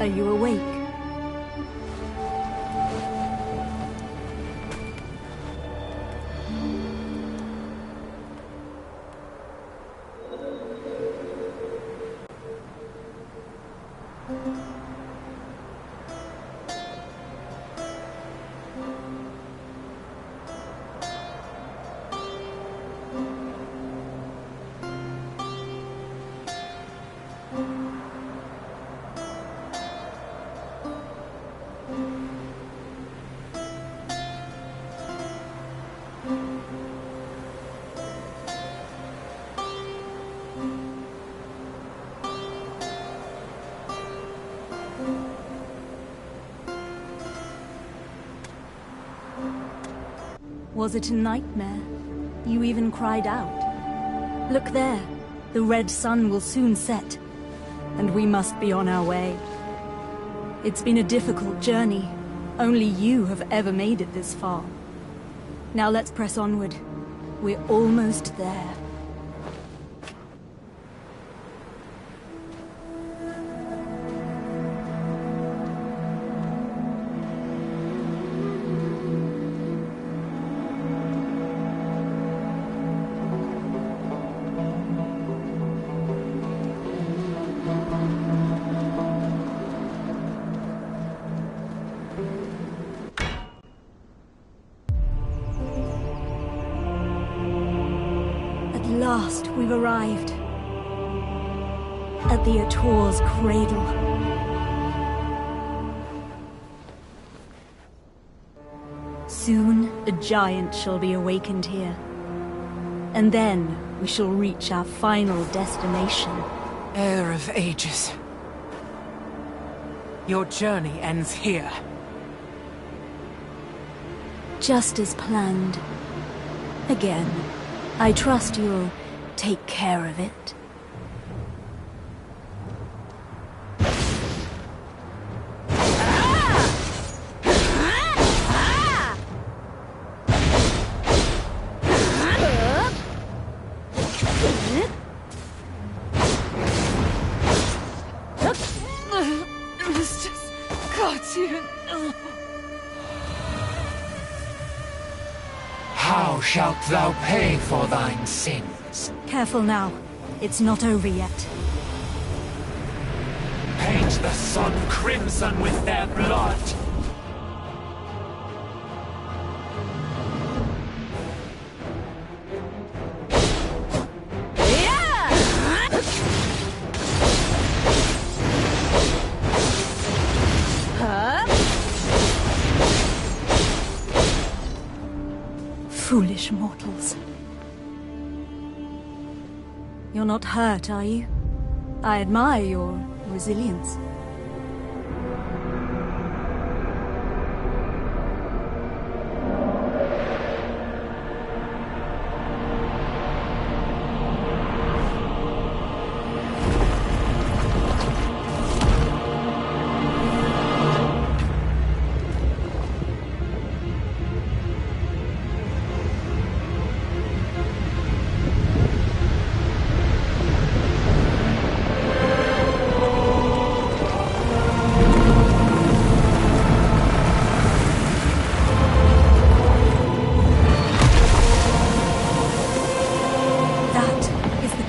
Are you awake? Was it a nightmare? You even cried out. Look there. The red sun will soon set, and we must be on our way. It's been a difficult journey. Only you have ever made it this far. Now let's press onward. We're almost there. At last, we've arrived. At the Ator's cradle. Soon, a giant shall be awakened here. And then, we shall reach our final destination. Heir of ages. Your journey ends here. Just as planned. Again. I trust you'll take care of it. It's just cartoon. How shalt thou pay for thine sins? Careful now. It's not over yet. Paint the sun crimson with their blood! Foolish mortals. You're not hurt, are you? I admire your resilience.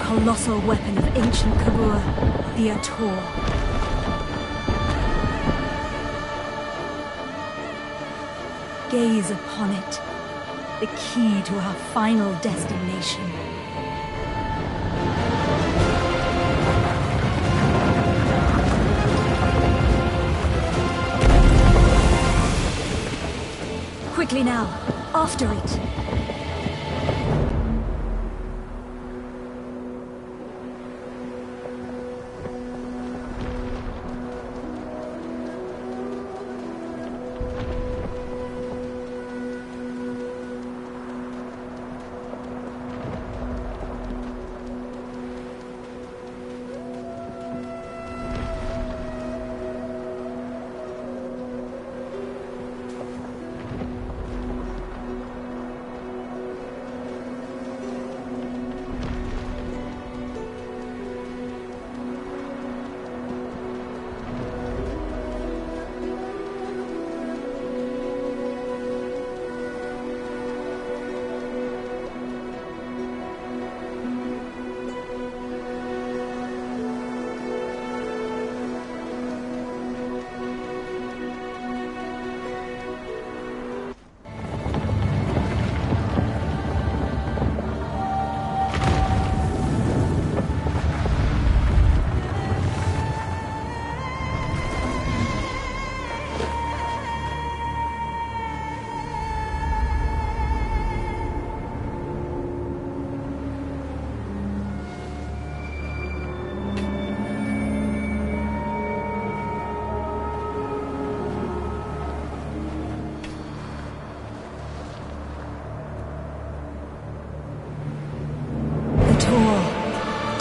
Colossal weapon of ancient Kabur, the Ator. Gaze upon it, the key to our final destination. Quickly now, after it.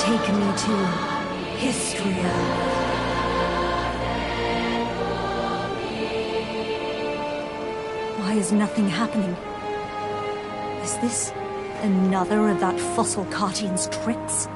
taken me to Histria. Why is nothing happening? Is this another of that fossil Cartian's tricks?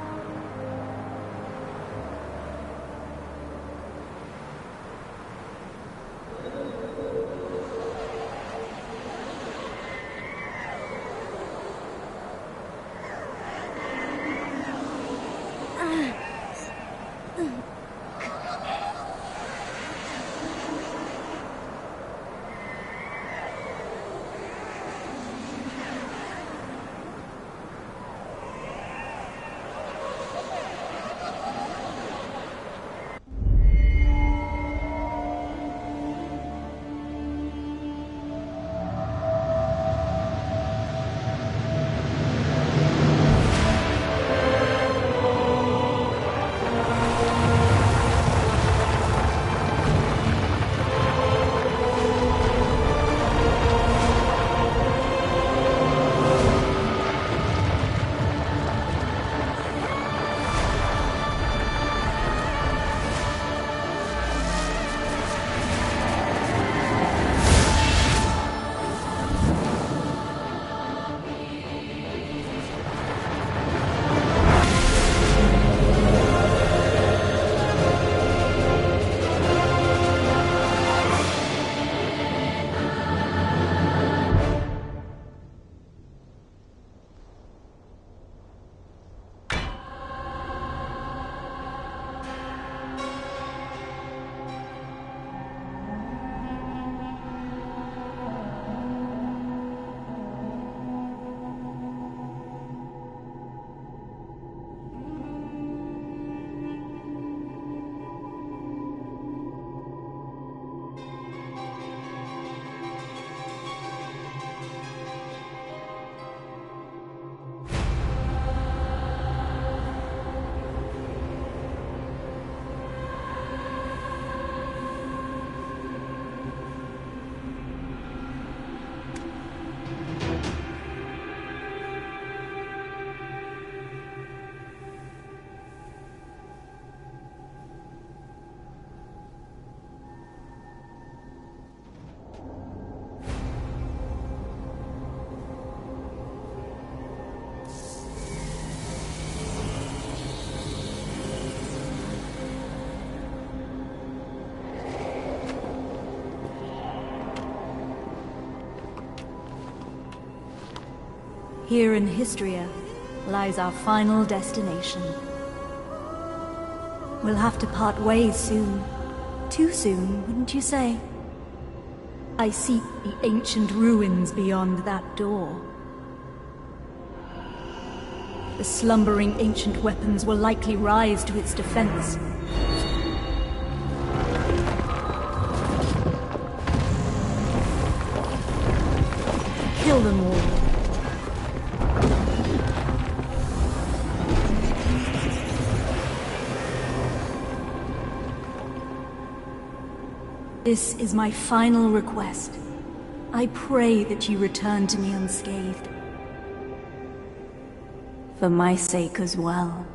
Here in Histria lies our final destination. We'll have to part ways soon. Too soon, wouldn't you say? I seek the ancient ruins beyond that door. The slumbering ancient weapons will likely rise to its defense. Kill them all. This is my final request. I pray that you return to me unscathed. For my sake as well.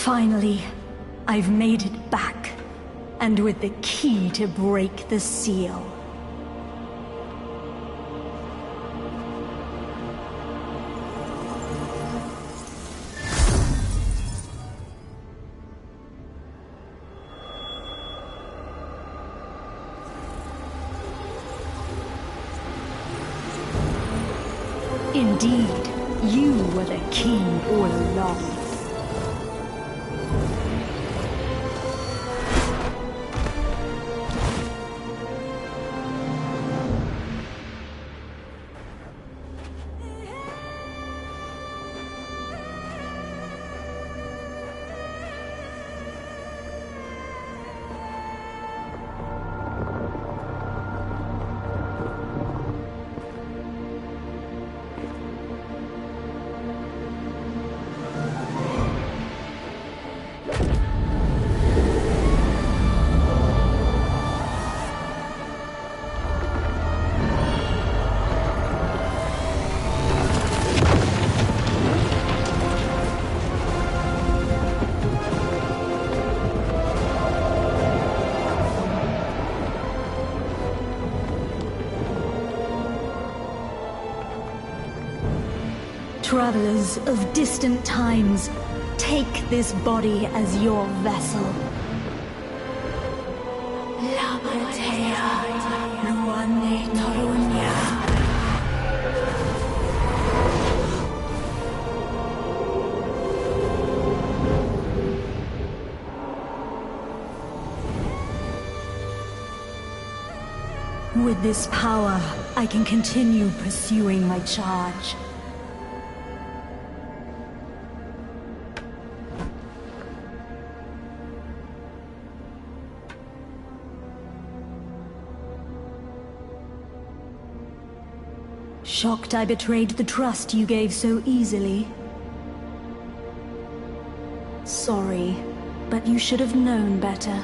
Finally, I've made it back. And with the key to break the seal. Indeed, you were the key all along. Travelers of distant times, take this body as your vessel. With this power, I can continue pursuing my charge. Shocked I betrayed the trust you gave so easily. Sorry, but you should have known better.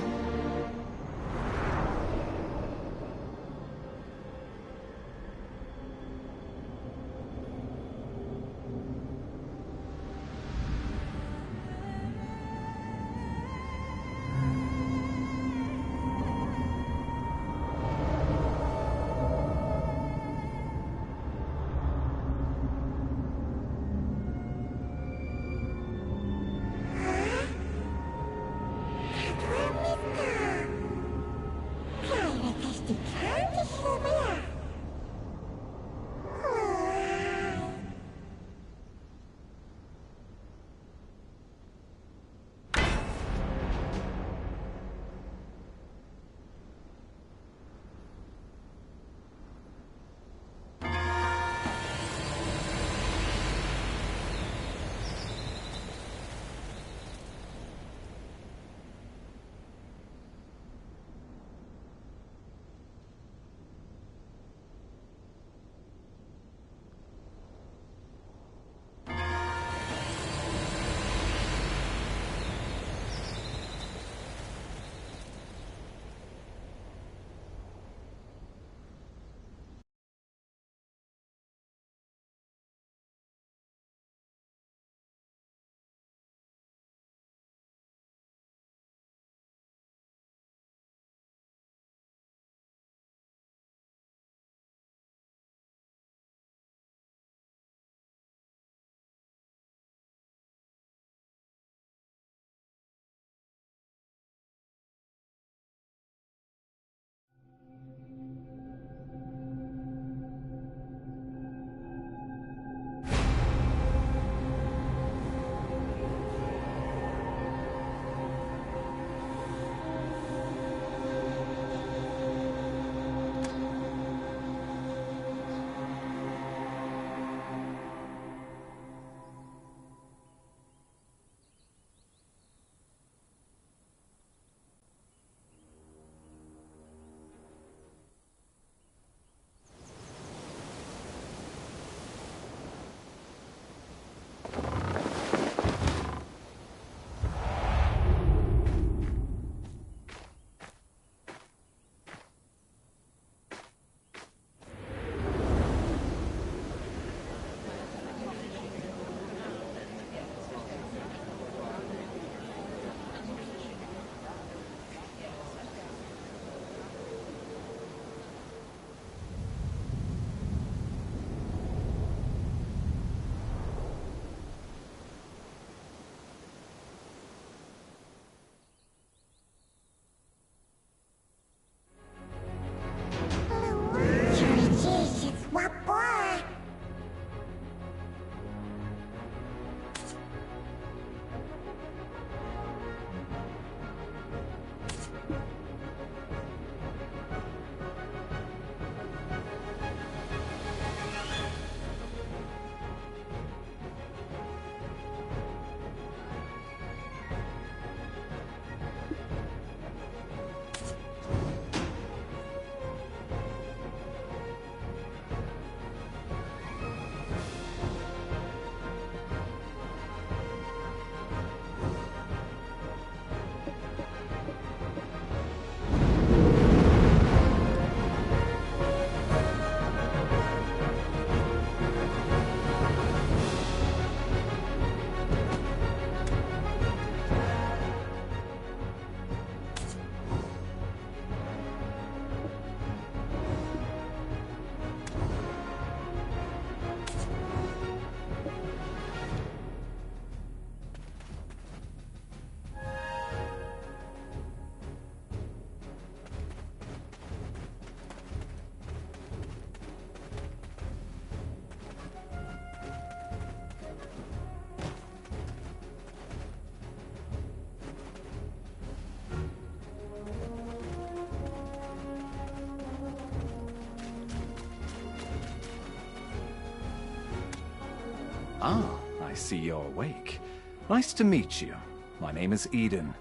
Ah, I see you're awake. Nice to meet you. My name is Eden.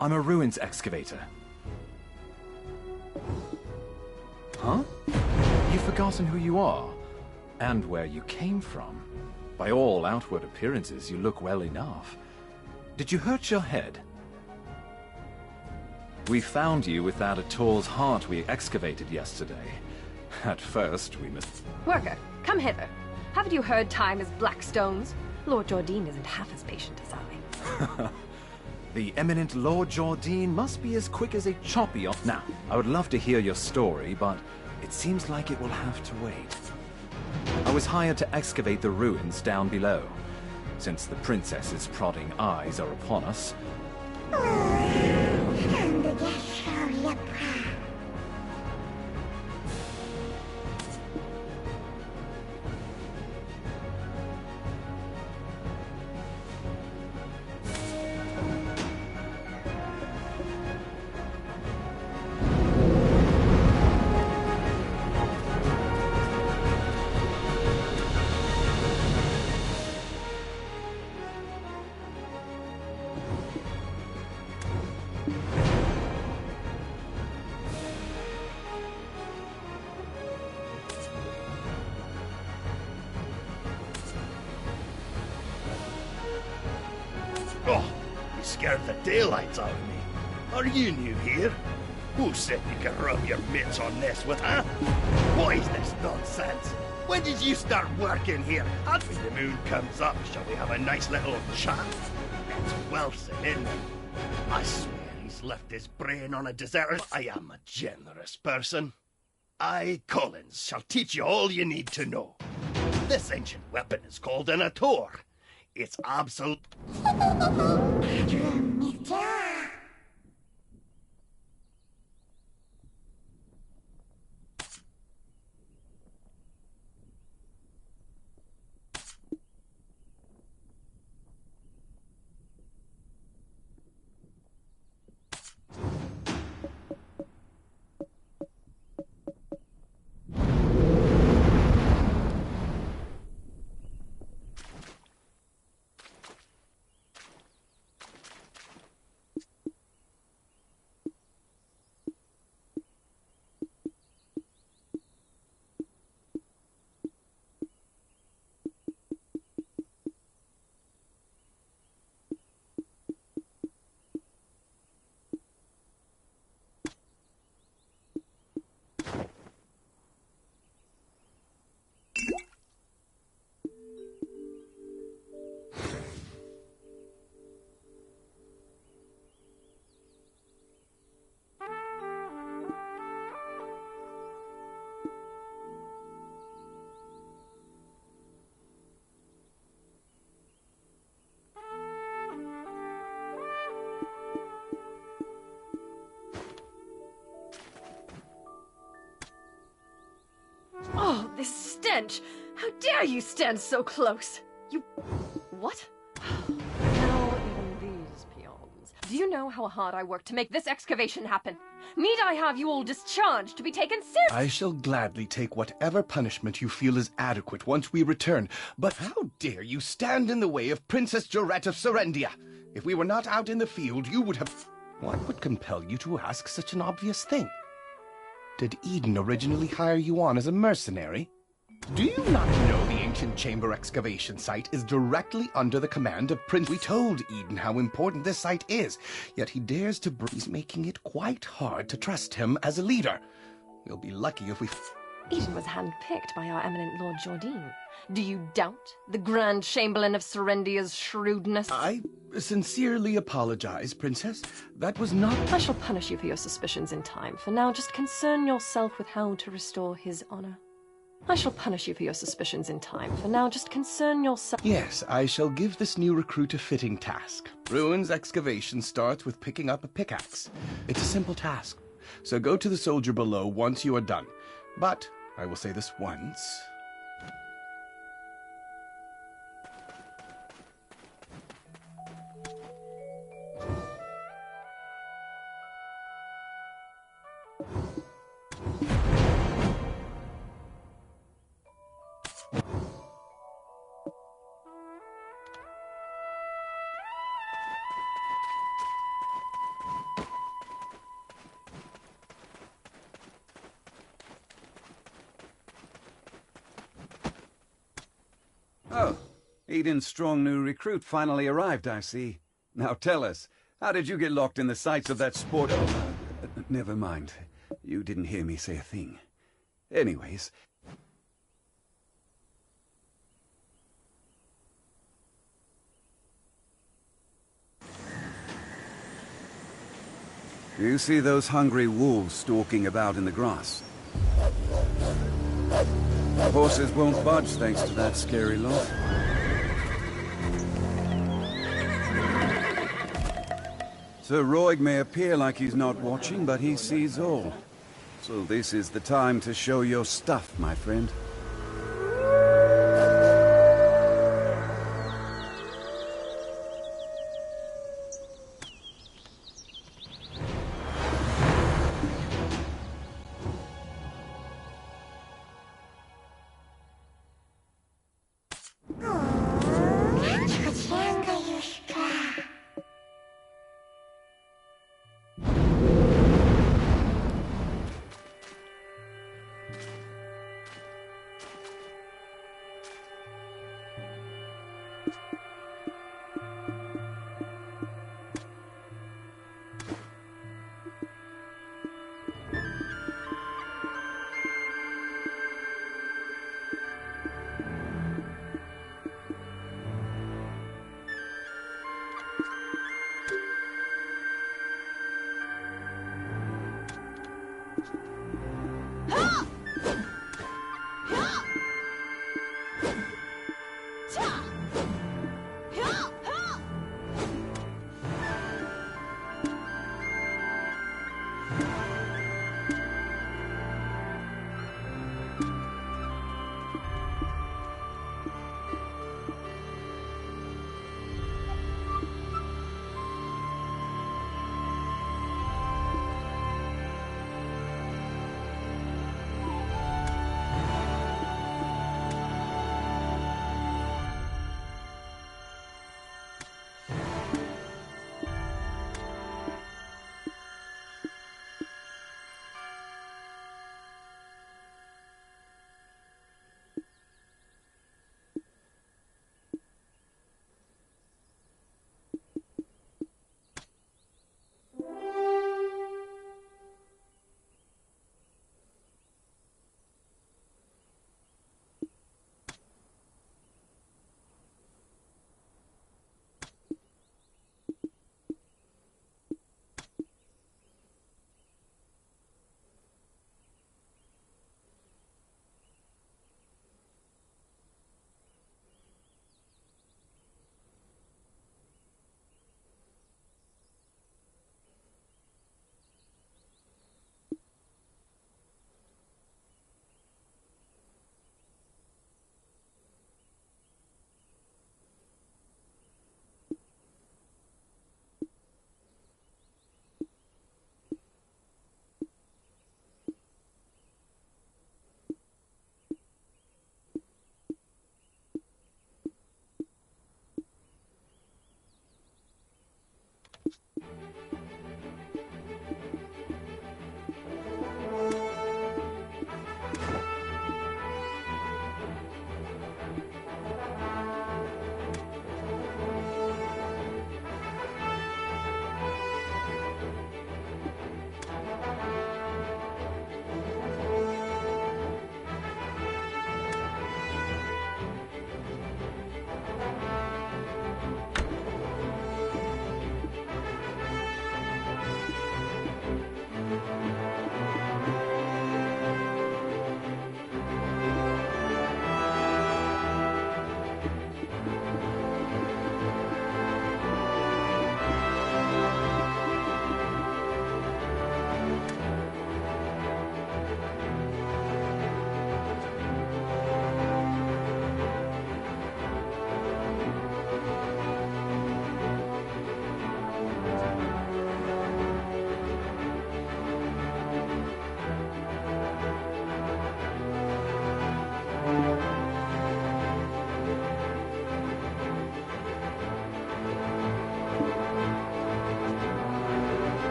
I'm a ruins excavator. Huh? You've forgotten who you are, and where you came from. By all outward appearances, you look well enough. Did you hurt your head? We found you without a Tor's heart we excavated yesterday. At first, we must... Worker, come hither. Haven't you heard time is black stones? Lord Jordine isn't half as patient as I. The eminent Lord Jordine must be as quick as a choppy on... Now, I would love to hear your story, but it seems like it will have to wait. I was hired to excavate the ruins down below. Since the princess's prodding eyes are upon us... Oh, you scared the daylights out of me. Are you new here? Who said you could rub your mitts on this with, huh? What is this nonsense? When did you start working here? And when the moon comes up, shall we have a nice little chat? It's Wilson, isn't it? I swear he's left his brain on a deserted... I am a generous person. I, Collins, shall teach you all you need to know. This ancient weapon is called an ator. It's absolute... Oh, this stench! How dare you stand so close? You... what? Now even these peons. Do you know how hard I worked to make this excavation happen? Need I have you all discharged to be taken seriously? I shall gladly take whatever punishment you feel is adequate once we return, but how dare you stand in the way of Princess Jorette of Serendia? If we were not out in the field, you would have... What would compel you to ask such an obvious thing? Did Eden originally hire you on as a mercenary? Do you not know the ancient chamber excavation site is directly under the command of Prince? We told Eden how important this site is, yet he dares to He's making it quite hard to trust him as a leader. We'll be lucky if we... Eden was handpicked by our eminent Lord Jordine. Do you doubt the Grand Chamberlain of Serendia's shrewdness? I sincerely apologize, Princess. That was not... I shall punish you for your suspicions in time. For now, just concern yourself with how to restore his honor. I shall punish you for your suspicions in time. For now, just concern yourself... Yes, I shall give this new recruit a fitting task. Ruins excavation starts with picking up a pickaxe. It's a simple task, so go to the soldier below once you are done. But I will say this once... Oh, Eden's strong new recruit finally arrived, I see. Now tell us, how did you get locked in the sights of that sport... never mind. You didn't hear me say a thing. Anyways... Do you see those hungry wolves stalking about in the grass? The horses won't budge thanks to that scary lot. Sir Roig may appear like he's not watching, but he sees all. So this is the time to show your stuff, my friend.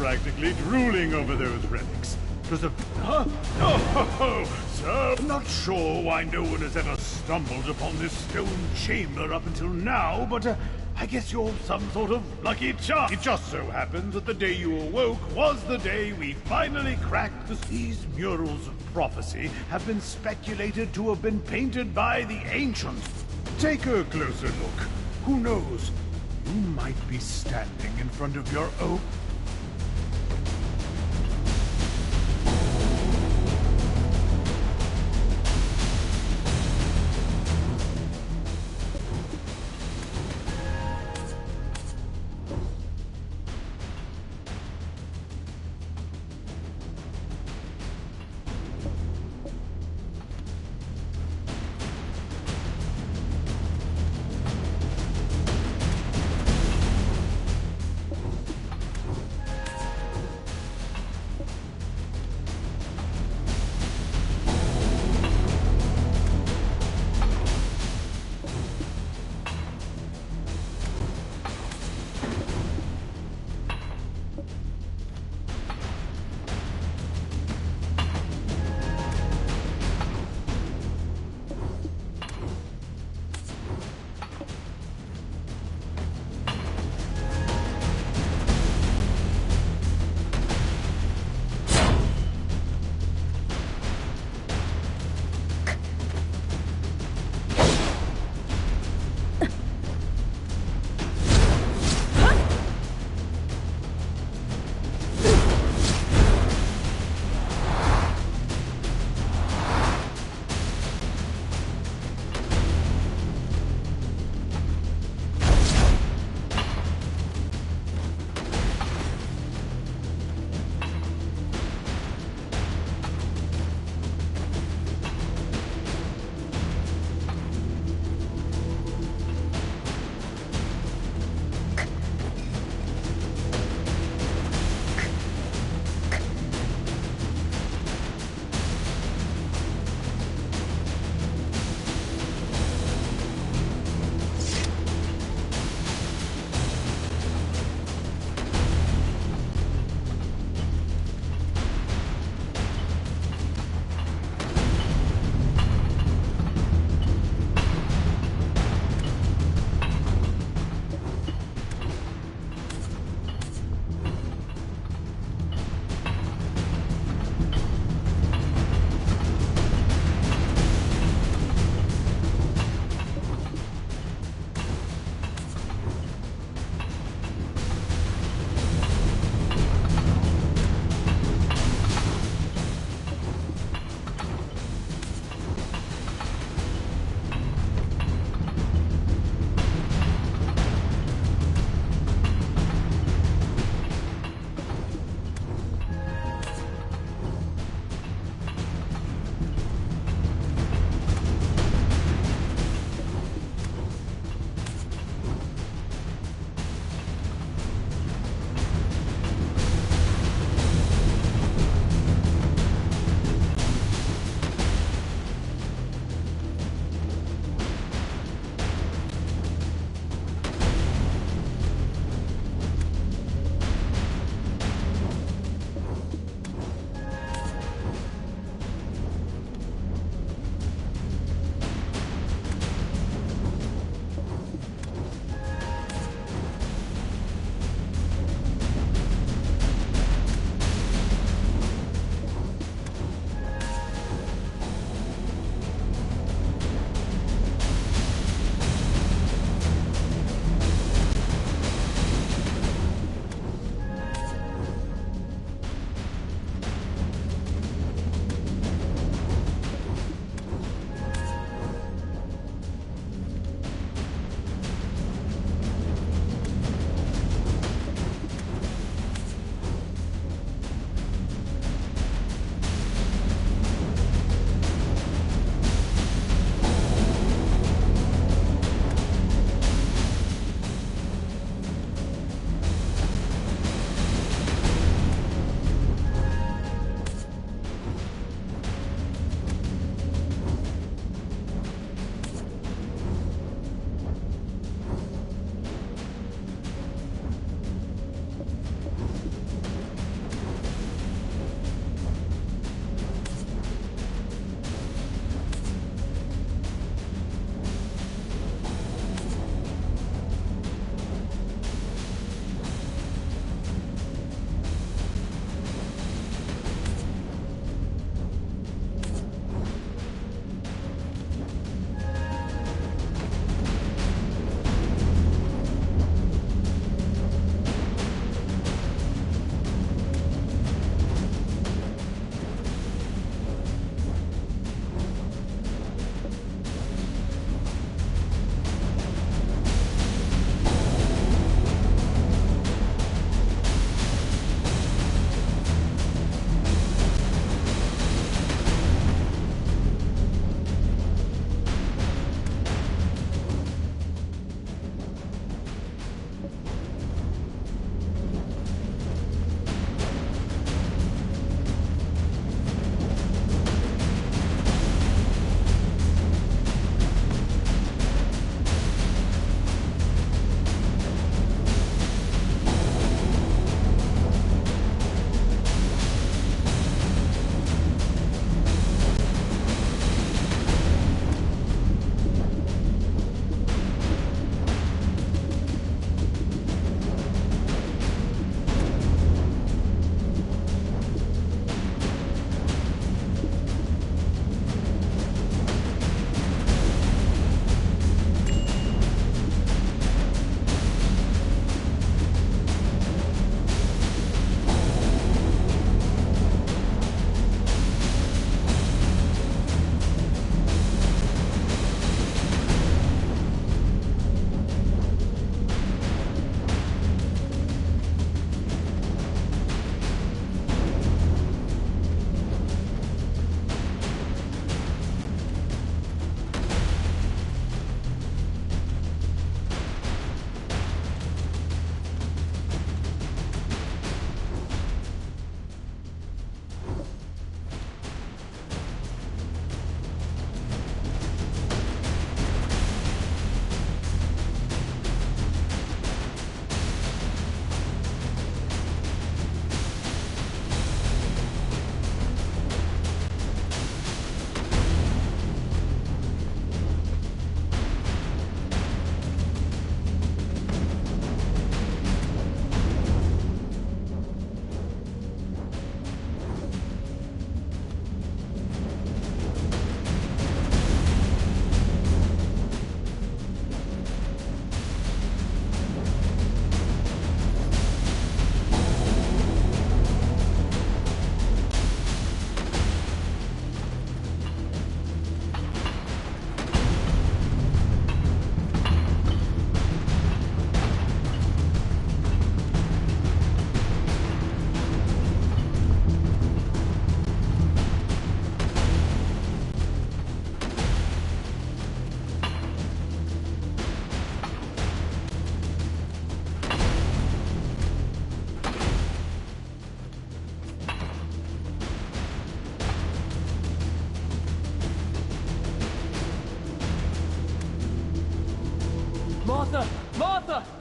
practically drooling over those relics. Just a... Huh? Oh, sir, I'm not sure why no one has ever stumbled upon this stone chamber up until now, but I guess you're some sort of lucky charm. It just so happens that the day you awoke was the day we finally cracked These murals of prophecy have been speculated to have been painted by the ancients. Take a closer look. Who knows? You might be standing in front of your own... Martha! Martha!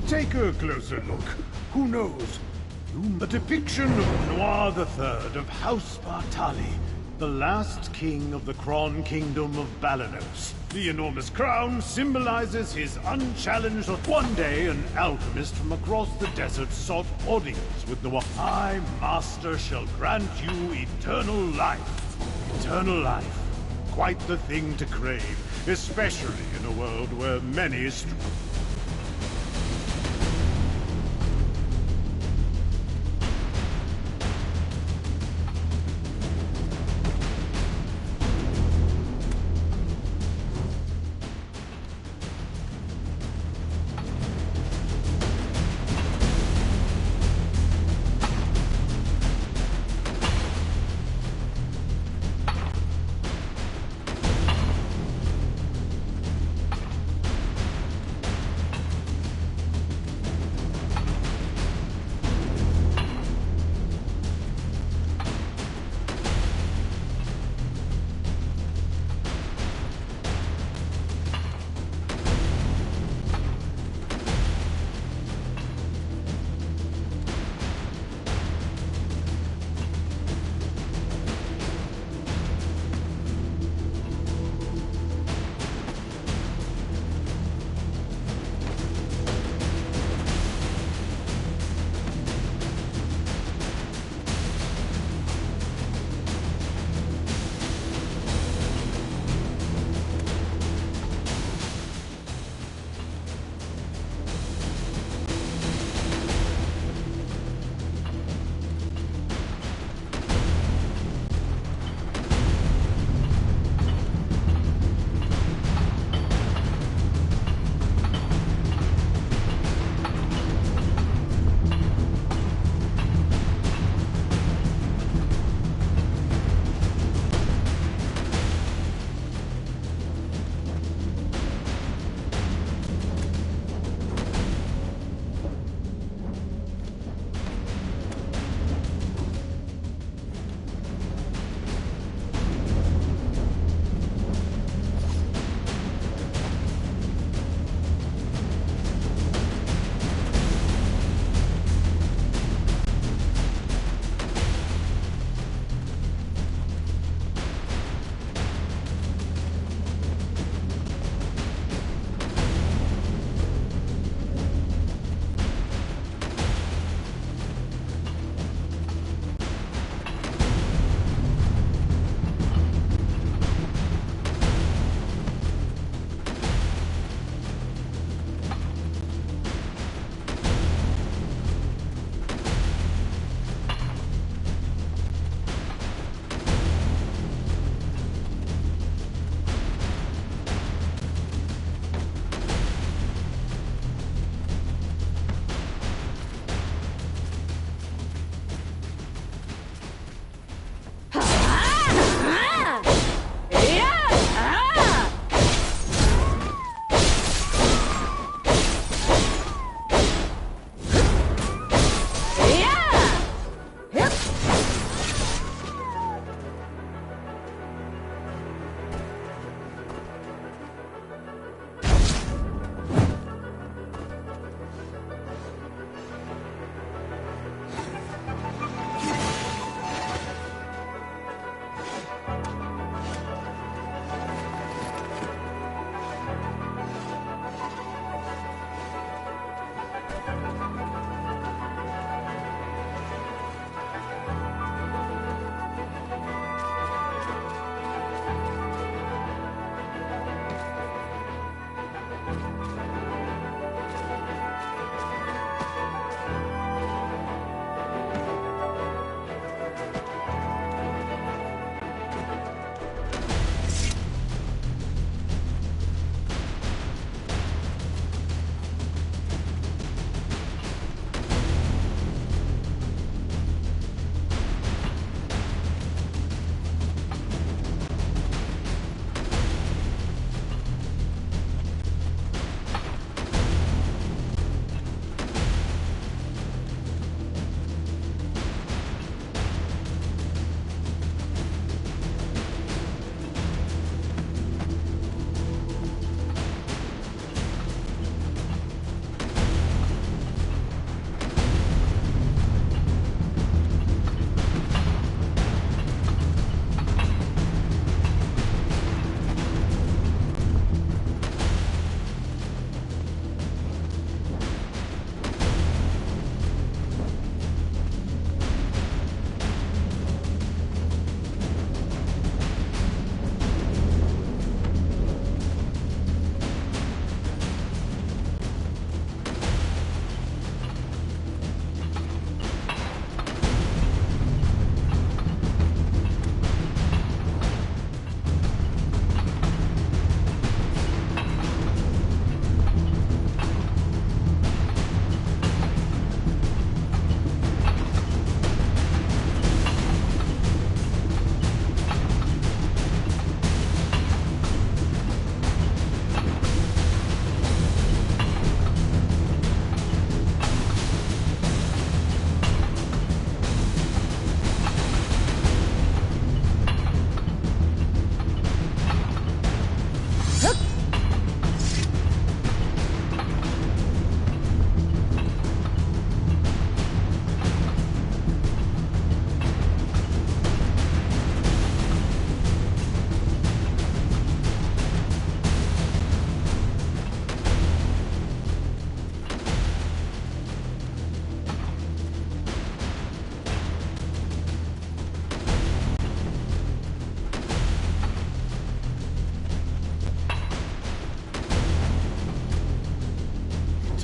Take a closer look. Who knows? A depiction of Noir III of House Bartali, the last king of the Kron Kingdom of Balanos. The enormous crown symbolizes his unchallenged... One day, an alchemist from across the desert sought audience with Noir. I, Master, shall grant you eternal life. Eternal life. Quite the thing to crave, especially in a world where many...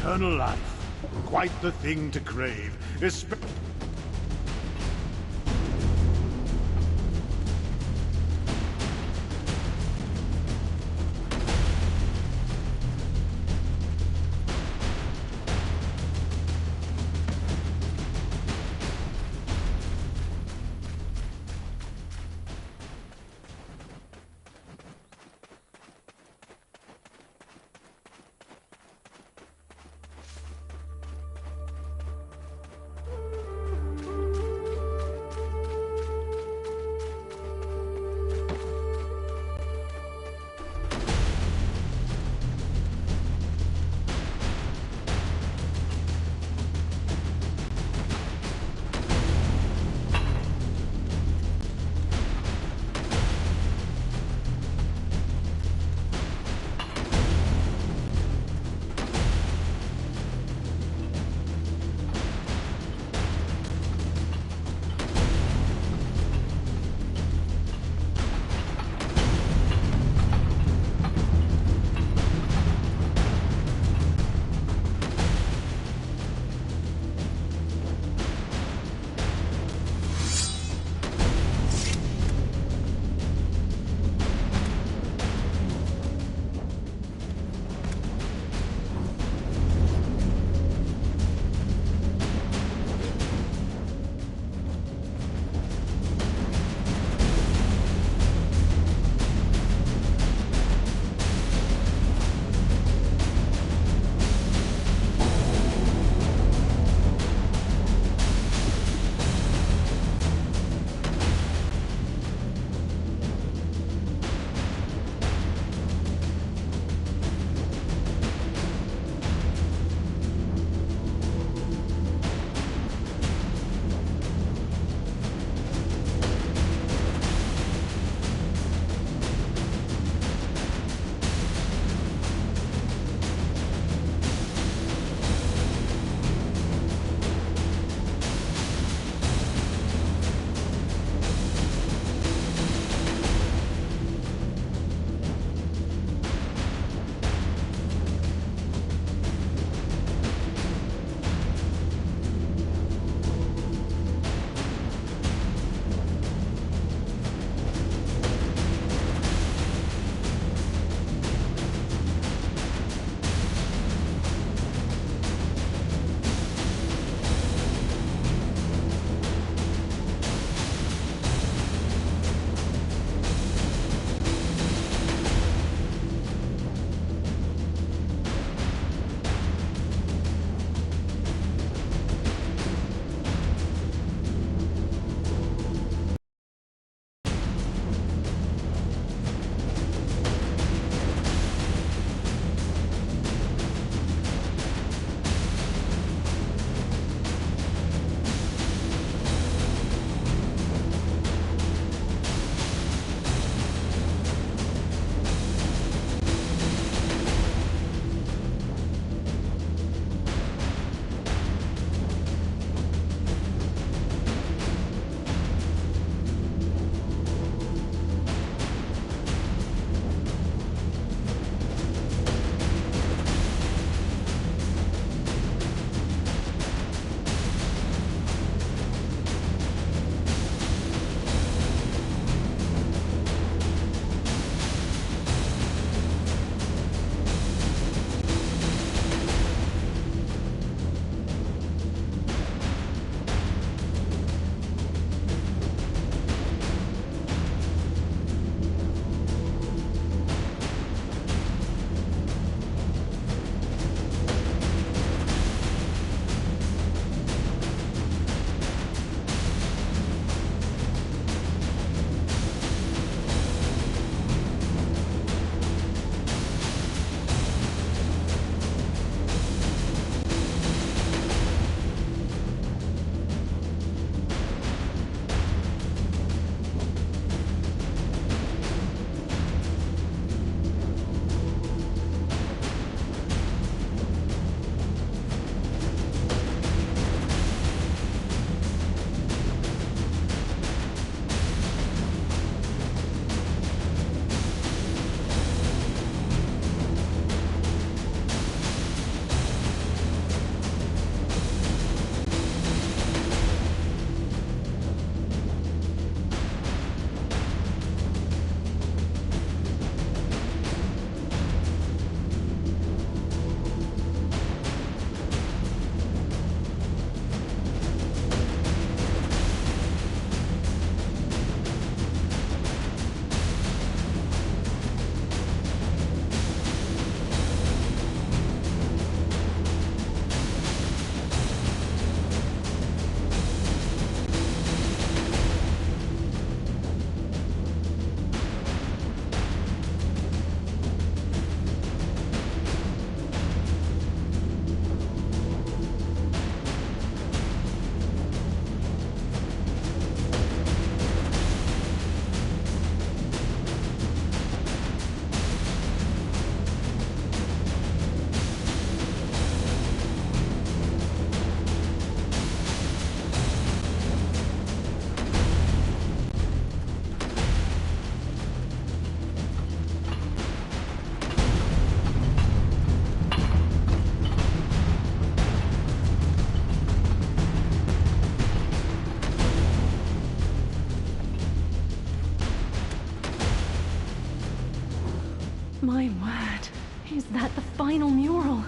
eternal life. Quite the thing to crave, especially... My word. Is that the final mural?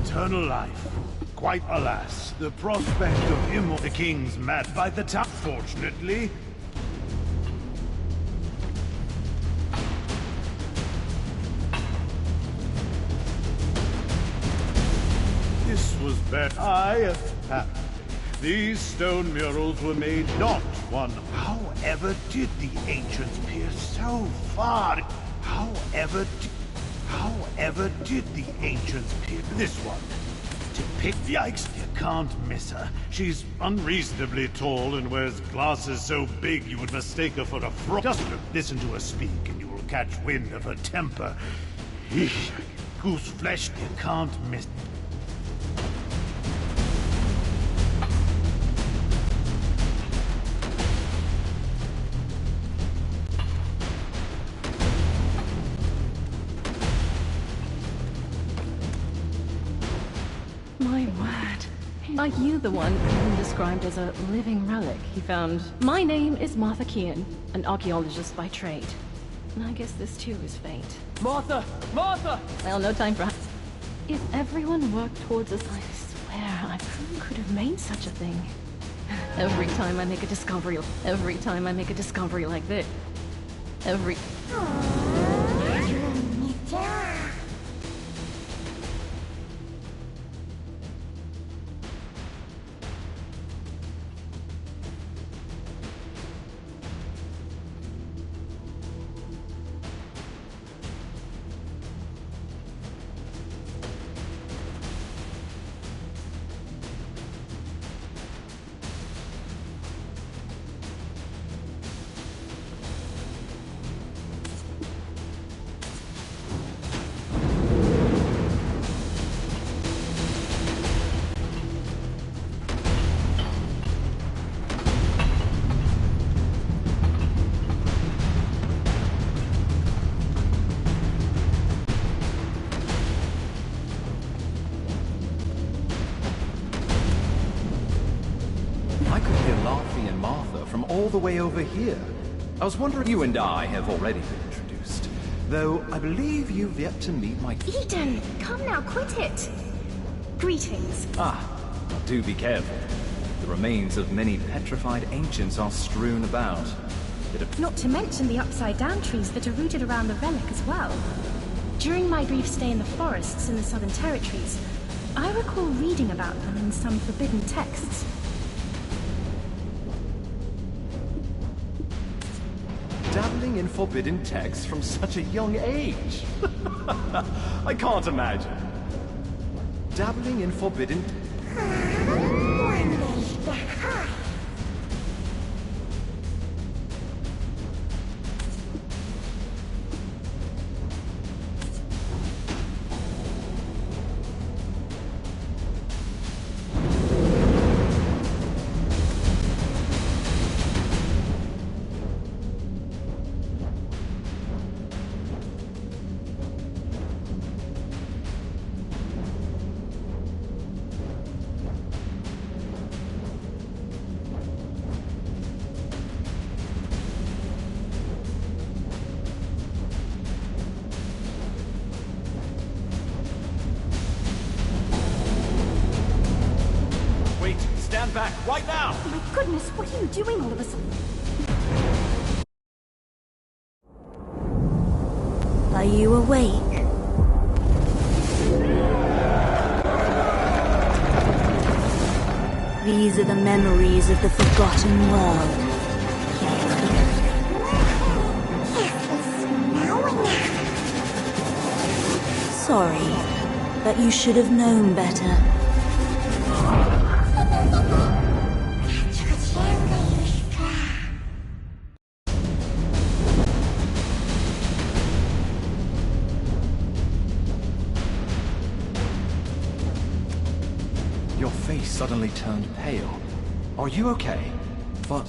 Eternal life. Quite alas, the prospect of him or the king's mad by the time. Fortunately, this was better. These stone murals were made not one. However did the ancients peer so far? However did the ancients peer this one? To pick yikes, you can't miss her. She's unreasonably tall and wears glasses so big you would mistake her for a frog. Just listen to her speak and you will catch wind of her temper. Eesh, goose flesh, you can't miss. My word. Are you the one who described as a living relic he found? My name is Martha Kean, an archaeologist by trade. And I guess this too is fate. Martha! Martha! Well, no time for... If everyone worked towards us, I swear I could have made such a thing. Every time I make a discovery like this. From all the way over here. I was wondering, you and I have already been introduced, though I believe you've yet to meet my... Eden, come now, quit it! Greetings. Do be careful. The remains of many petrified ancients are strewn about. Not to mention the upside-down trees that are rooted around the relic as well. During my brief stay in the forests in the Southern Territories, I recall reading about them in some forbidden texts. Dabbling in forbidden texts from such a young age? I can't imagine. Dabbling in forbidden... them back, right now! My goodness, what are you doing all of a sudden? Are you awake? These are the memories of the forgotten world. Sorry, but you should have known better. Your face suddenly turned pale. Are you okay? But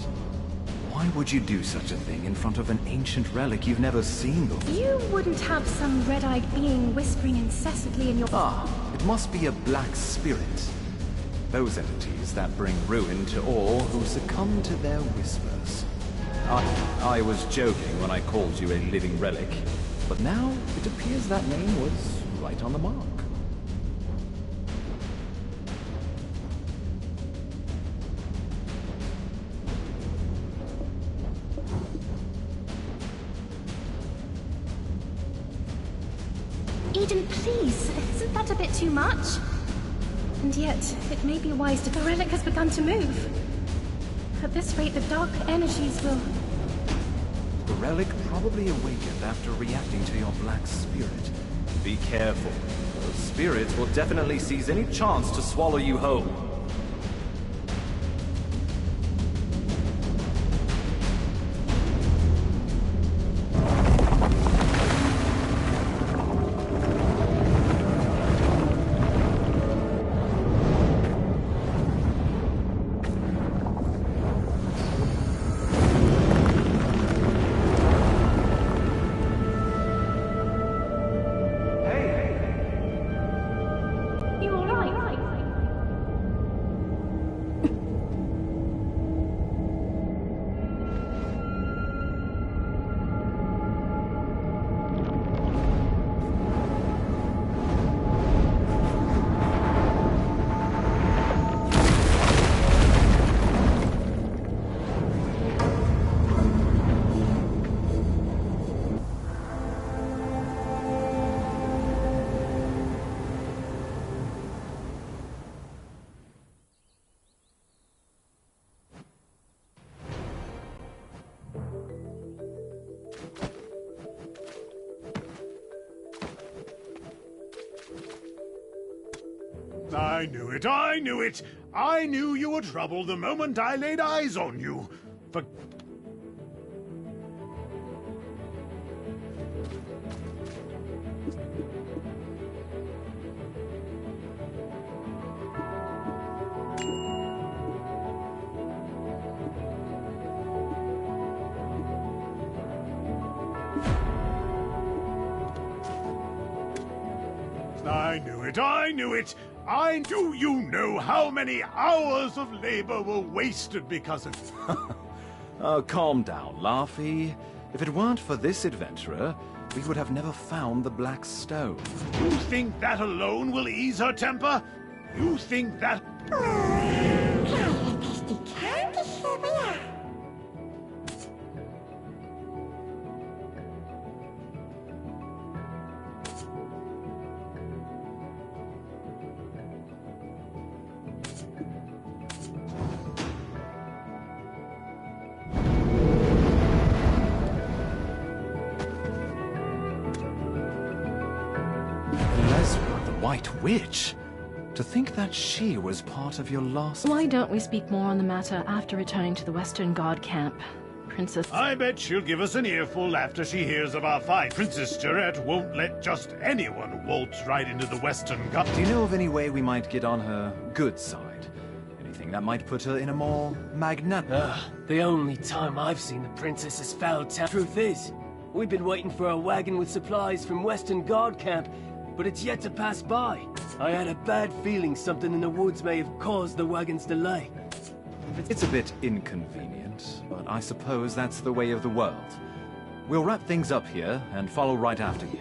why would you do such a thing in front of an ancient relic you've never seen before? You wouldn't have some red-eyed being whispering incessantly in your... It must be a black spirit. Those entities that bring ruin to all who succumb to their whispers. I was joking when I called you a living relic, but now it appears that name was right on the mark. Eden, please, isn't that a bit too much? And yet, it may be wise to... The relic has begun to move. At this rate, the dark energies will... The relic probably awakened after reacting to your black spirit. Be careful. Those spirits will definitely seize any chance to swallow you whole. You all right? I knew it, I knew it! I knew you were trouble the moment I laid eyes on you. For... I knew it, I knew it! Do you know how many hours of labor were wasted because of... Oh, calm down, Laffy. If it weren't for this adventurer, we would have never found the Black Stone. You think that alone will ease her temper? You think that... The White Witch? To think that she was part of your last... Why don't we speak more on the matter after returning to the Western God camp? Princess... I bet she'll give us an earful after she hears of our fight. Princess Jarette won't let just anyone waltz right into the Western God. Do you know of any way we might get on her good side? Anything that might put her in a more magnanimous... The only time I've seen the princess's foul town. Truth is, we've been waiting for a wagon with supplies from Western Guard camp, but it's yet to pass by. I had a bad feeling something in the woods may have caused the wagon's delay. It's a bit inconvenient, but I suppose that's the way of the world. We'll wrap things up here and follow right after you.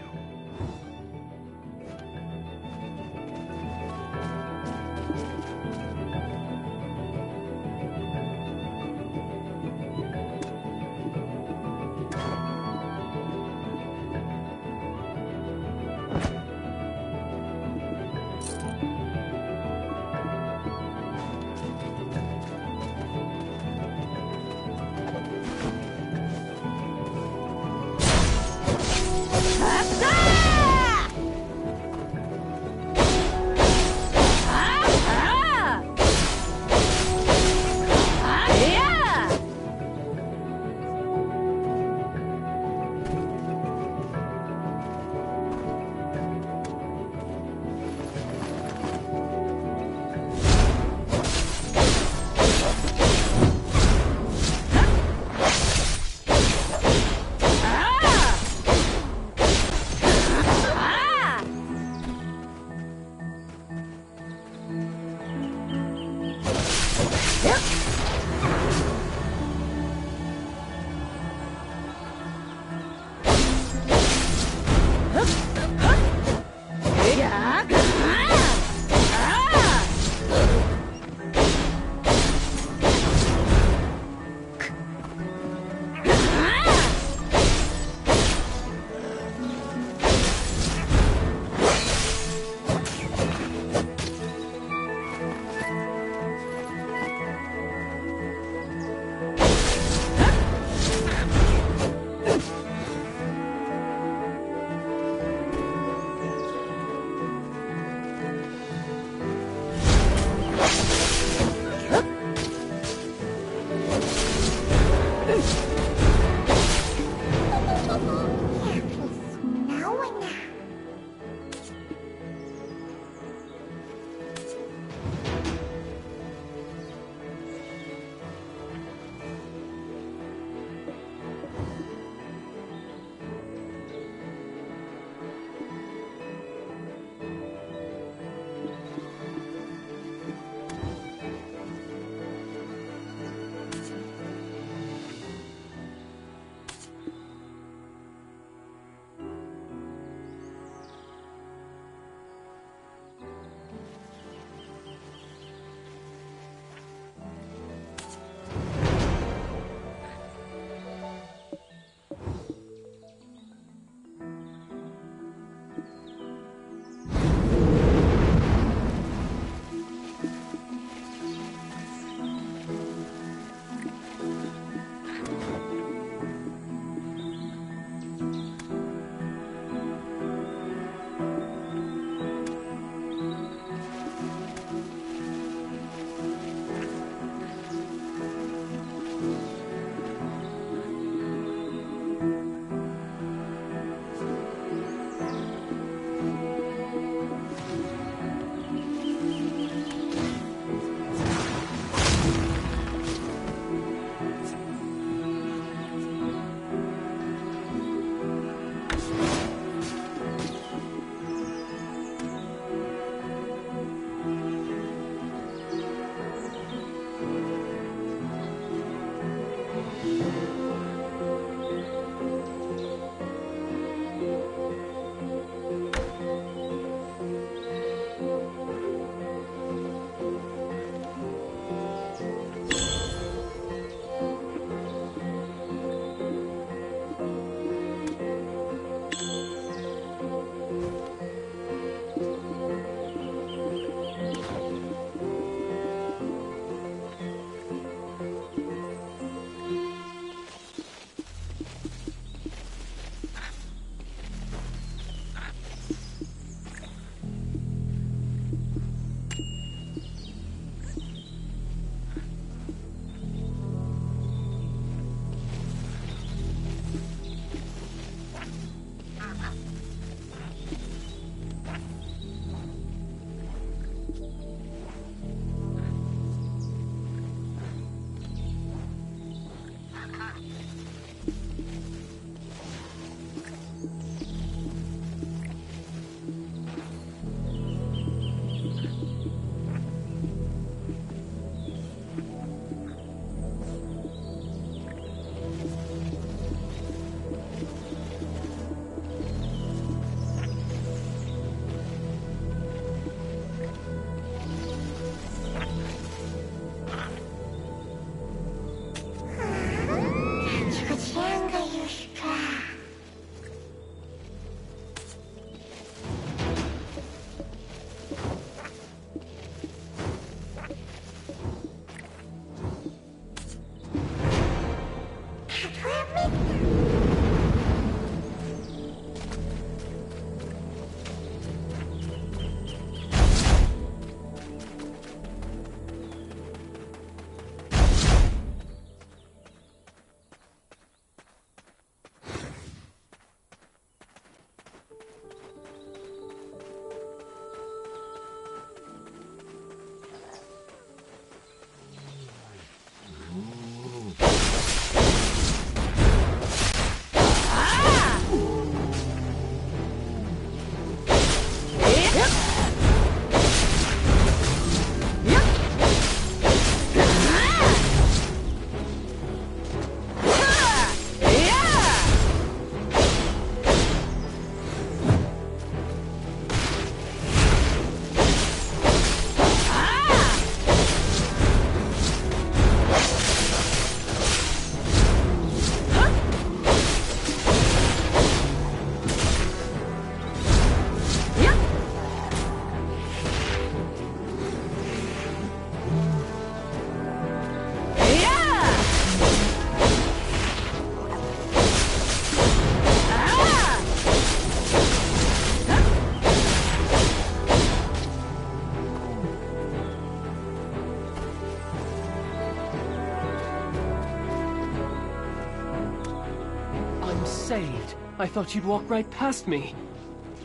saved. I thought you'd walk right past me.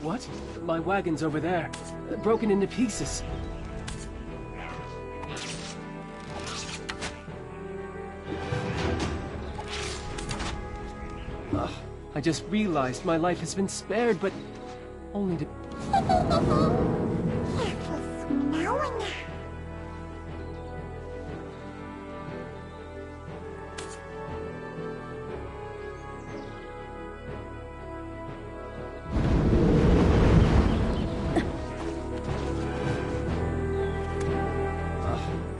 What? My wagon's over there. Broken into pieces. I just realized my life has been spared, but only to...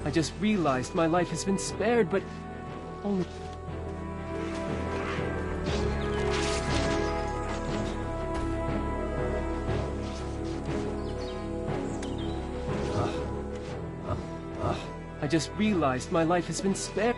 I just realized my life has been spared, but only... I just realized my life has been spared.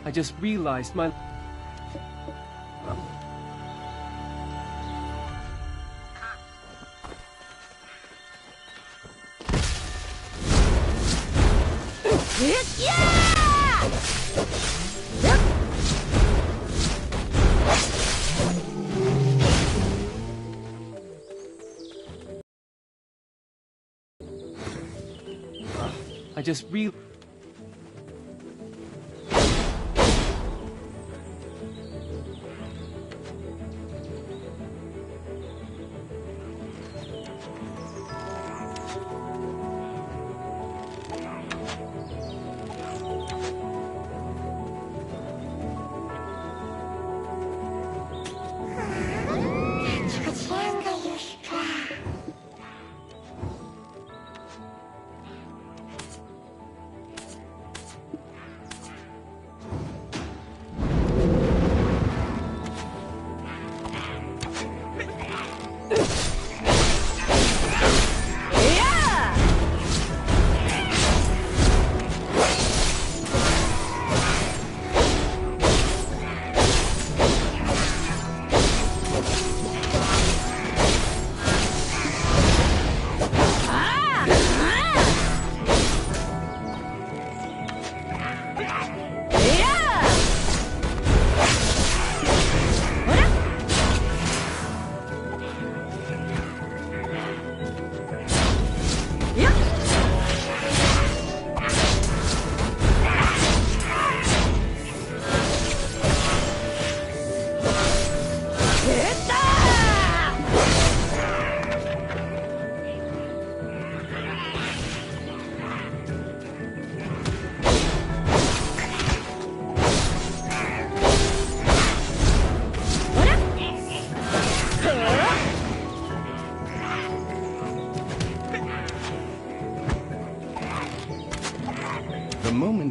I just realized my... I just real...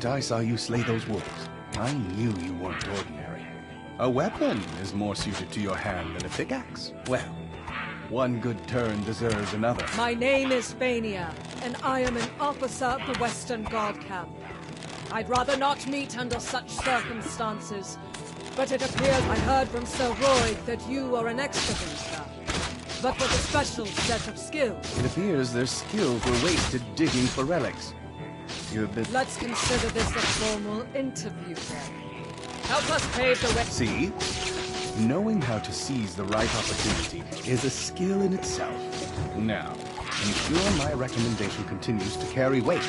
I saw you slay those wolves, I knew you weren't ordinary. A weapon is more suited to your hand than a pickaxe. Well, one good turn deserves another. My name is Fania, and I am an officer of the Western Guard Camp. I'd rather not meet under such circumstances, but it appears I heard from Sir Roy that you are an excavator, but with a special set of skills. It appears their skills were wasted digging for relics. You've been... Let's consider this a formal interview then. Help us pave the way. See? Knowing how to seize the right opportunity is a skill in itself. Now, ensure my recommendation continues to carry weight.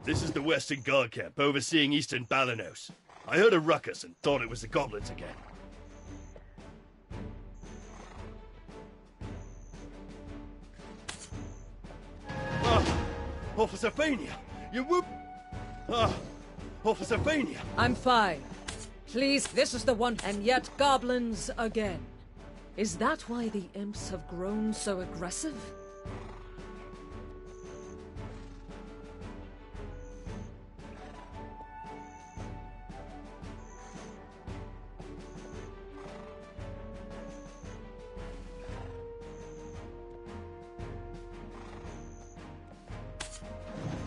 This is the Western Guard Camp, overseeing Eastern Balanos. I heard a ruckus and thought it was the goblins again. Ah, Officer Fania! You whoop! Ah, Officer Fania! I'm fine. Please, this is the one, and yet goblins again. Is that why the imps have grown so aggressive?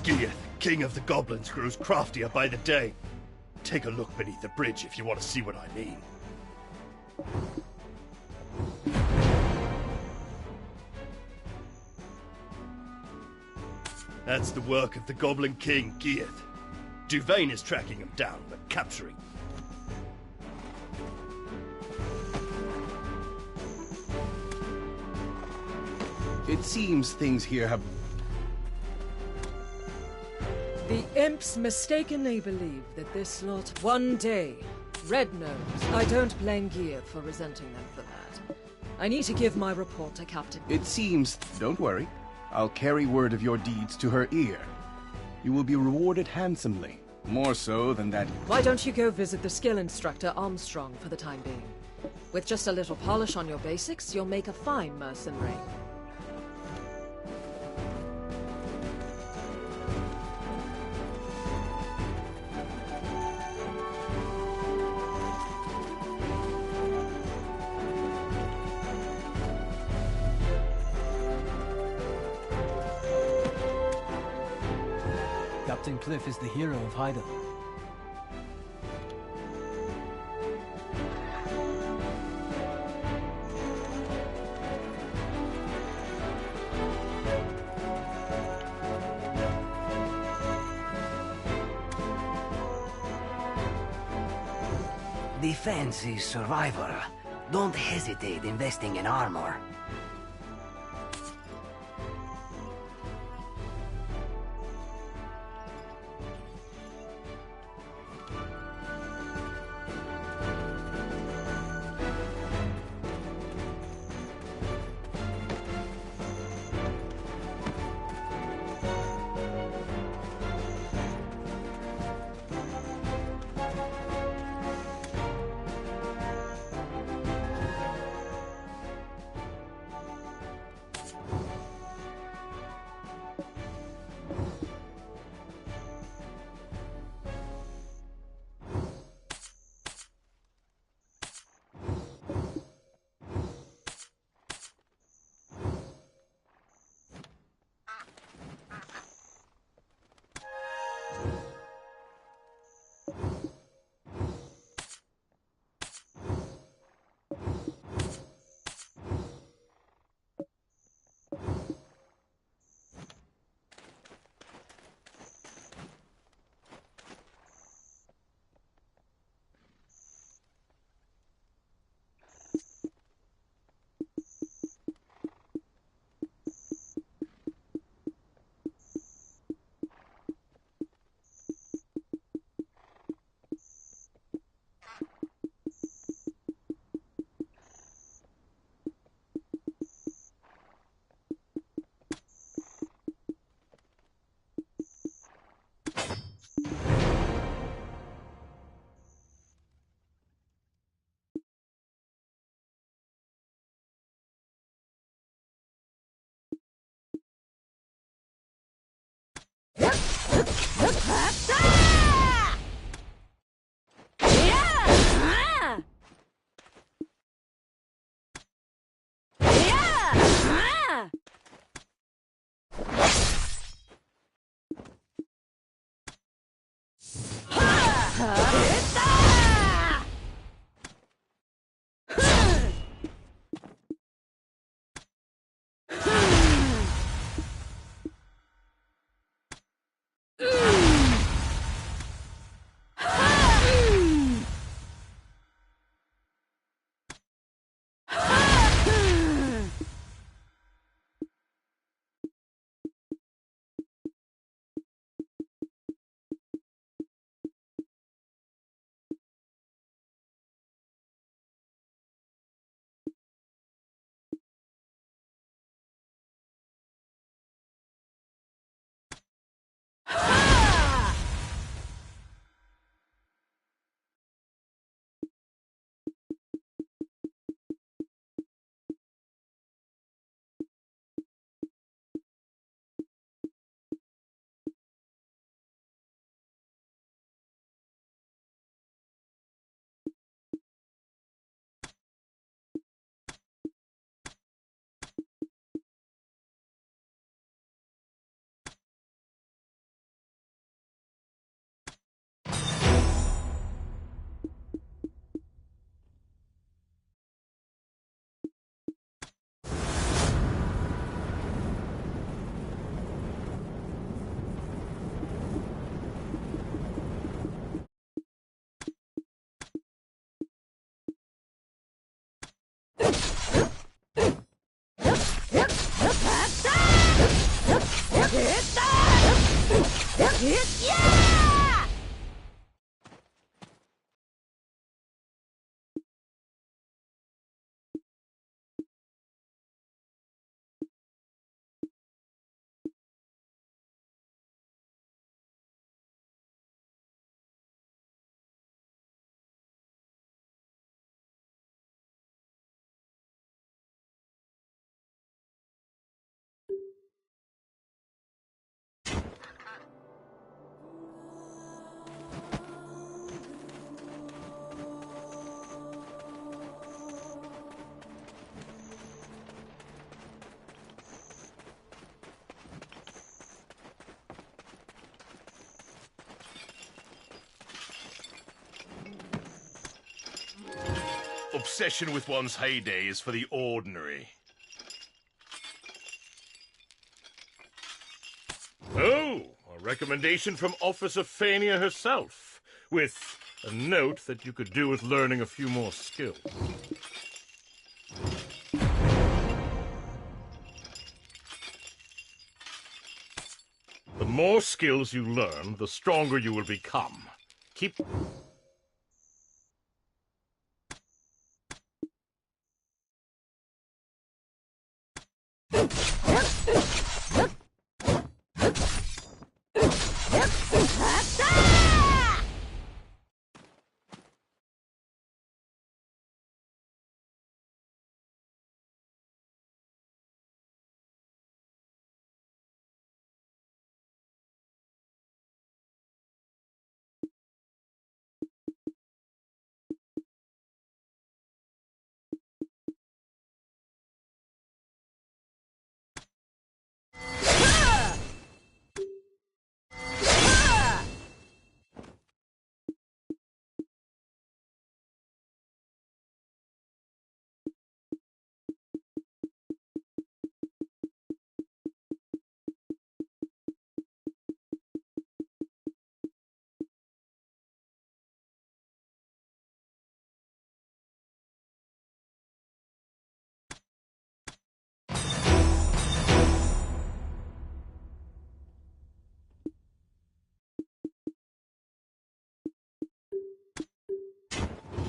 Gieth, king of the goblins, grows craftier by the day. Take a look beneath the bridge if you want to see what I mean. That's the work of the Goblin King, Gieth. Duvain is tracking him down, but capturing. It seems things here have... The imps mistakenly believe that this lot one day. Red knows. I don't blame Gieth for resenting them for that. I need to give my report to Captain. It seems... Don't worry. I'll carry word of your deeds to her ear. You will be rewarded handsomely. More so than that... Why don't you go visit the skill instructor Armstrong for the time being? With just a little polish on your basics, you'll make a fine mercenary. Captain Cliff is the hero of Hyder. defense is survival. Don't hesitate investing in armor. Obsession with one's heyday is for the ordinary. Oh, a recommendation from Officer Fania herself, with A note that you could do with learning a few more skills. The more skills you learn, the stronger you will become. Keep...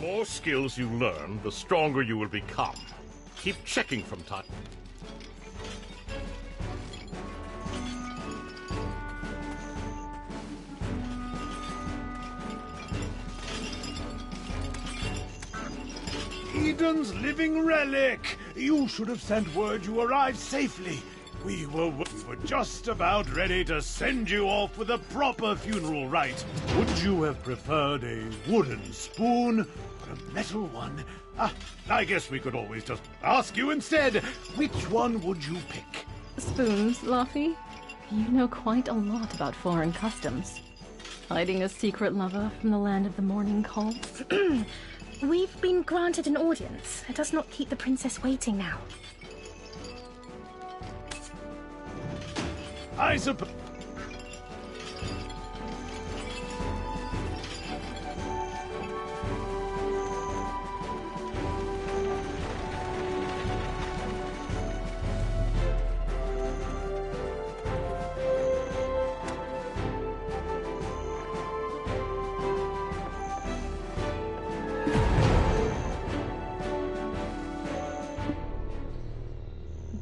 The more skills you learn, the stronger you will become. Keep checking from time. Eden's living relic! You should have sent word you arrived safely. We were just about ready to send you off with a proper funeral rite. Would you have preferred a wooden spoon or a metal one? I guess we could always just ask you instead. Which one would you pick? Spoons, Luffy. You know quite a lot about foreign customs. Hiding a secret lover from the land of the morning call. We've been granted an audience. Let us not keep the princess waiting now. I suppose...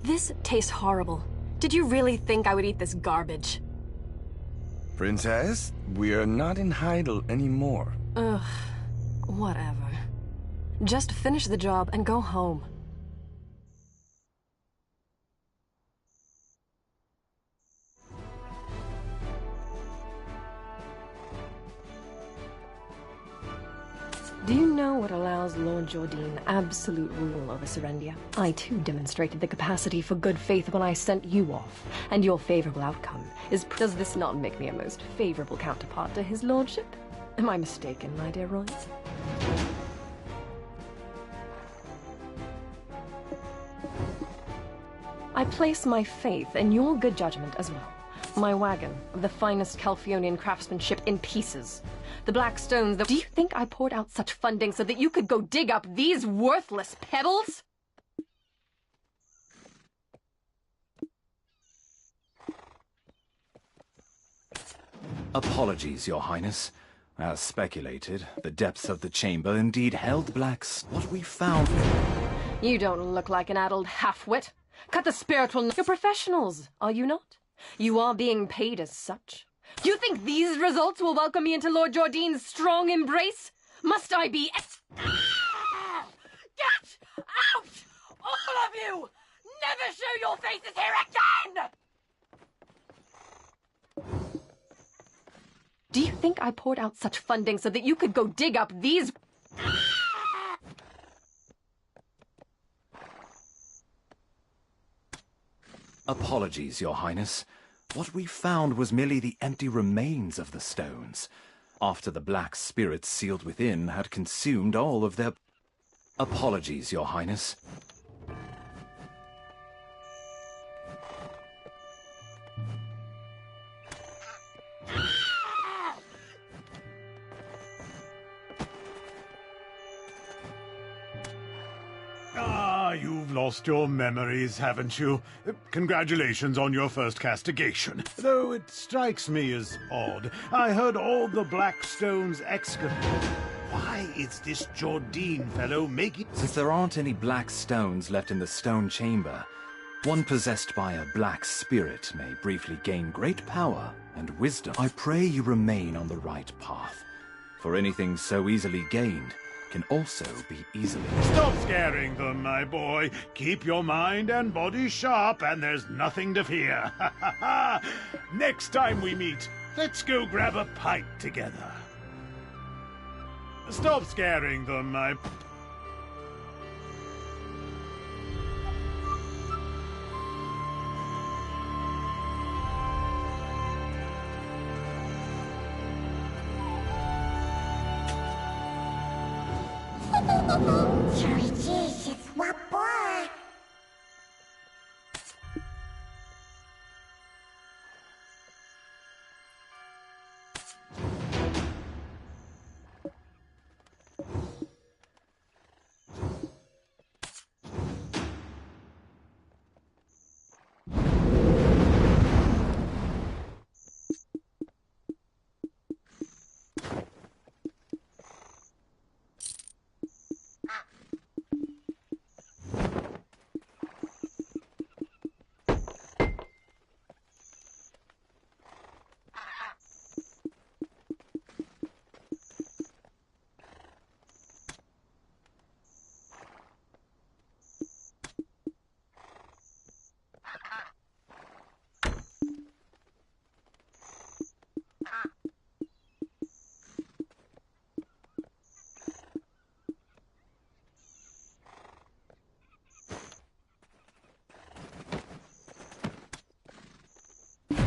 This tastes horrible. Did you really think I would eat this garbage? Princess, we're not in Heidel anymore. Ugh, whatever. Just finish the job and go home. Do you know what allows Lord Jordine absolute rule over Serendia? I too demonstrated the capacity for good faith when I sent you off, and your favorable outcome is... Does this not make me a most favorable counterpart to his lordship? Am I mistaken, my dear Roy? I place my faith in your good judgment as well. My wagon of the finest Calphionian craftsmanship in pieces. The black stones that... Do you think I poured out such funding so that you could go dig up these worthless pebbles? Apologies, Your Highness. As speculated, the depths of the chamber indeed held what we found... You don't look like an addled half-wit. Cut the spiritual... You're professionals, are you not? You are being paid as such. Do you think these results will welcome me into Lord Jordine's strong embrace? Must I be... Get out! All of you! Never show your faces here again! Do you think I poured out such funding so that you could go dig up these... Apologies, Your Highness. What we found was merely the empty remains of the stones, after the black spirits sealed within had consumed all of their... Apologies, Your Highness. Ah, you've lost your memories, haven't you? Congratulations on your first castigation. Though it strikes me as odd. I heard all the black stones excavated. Why is this Jordine fellow making... Since there aren't any black stones left in the stone chamber, one possessed by a black spirit may briefly gain great power and wisdom. I pray you remain on the right path, for anything so easily gained can also be easily... Stop scaring them, my boy. Keep your mind and body sharp, and there's nothing to fear. Next time we meet, let's go grab a pint together. Stop scaring them, my...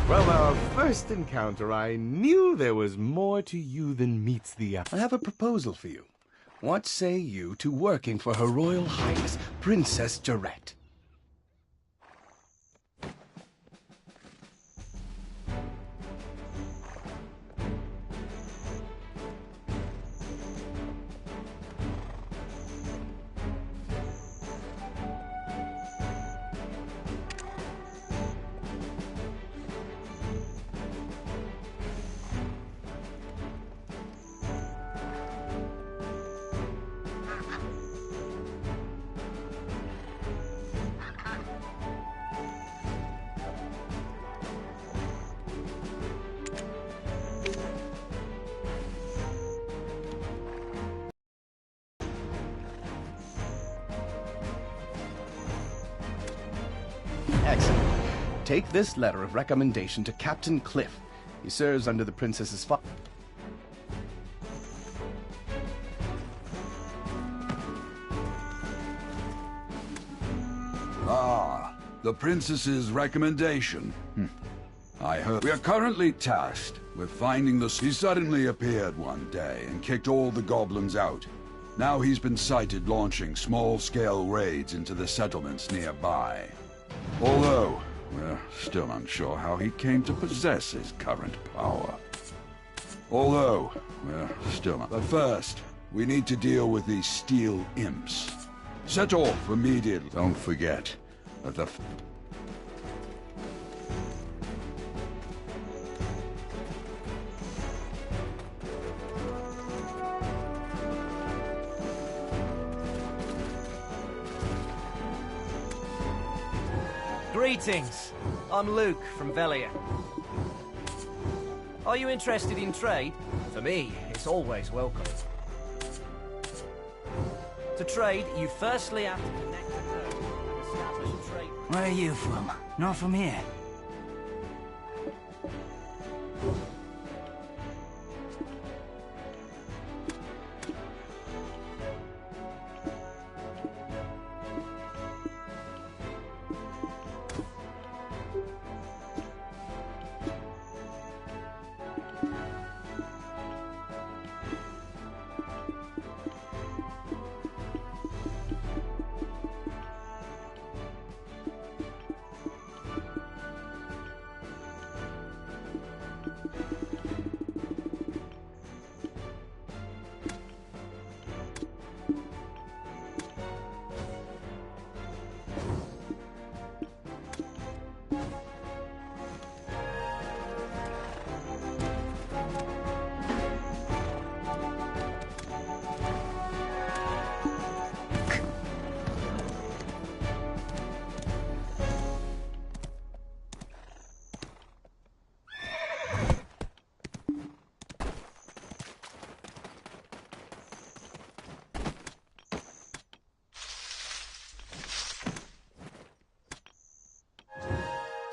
From our first encounter, I knew there was more to you than meets the eye. I have a proposal for you. What say you to working for Her Royal Highness, Princess Jarette? Excellent. Take this letter of recommendation to Captain Cliff. He serves under the Princess's father. Ah, the Princess's recommendation. I heard. We are currently tasked with finding the... He suddenly appeared one day and kicked all the goblins out. Now he's been sighted launching small-scale raids into the settlements nearby. Although, we're still unsure how he came to possess his current power. But first, we need to deal with these steel imps. Set off immediately. Don't forget that the... Greetings. I'm Luke from Velia. Are you interested in trade? For me, it's always welcome. To trade, you firstly have to connect the node and establish a trade... Where are you from? Not from here.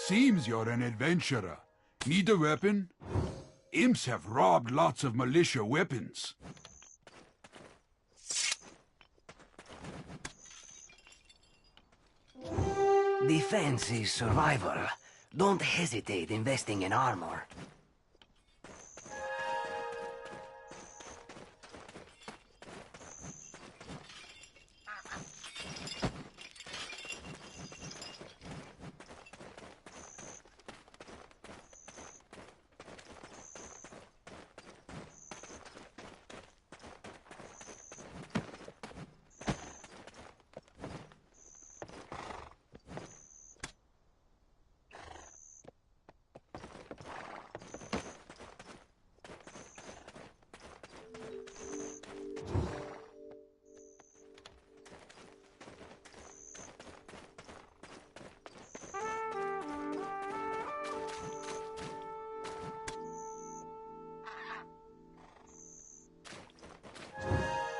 Seems you're an adventurer. Need a weapon? Imps have robbed lots of militia weapons. Defense is survival. Don't hesitate investing in armor.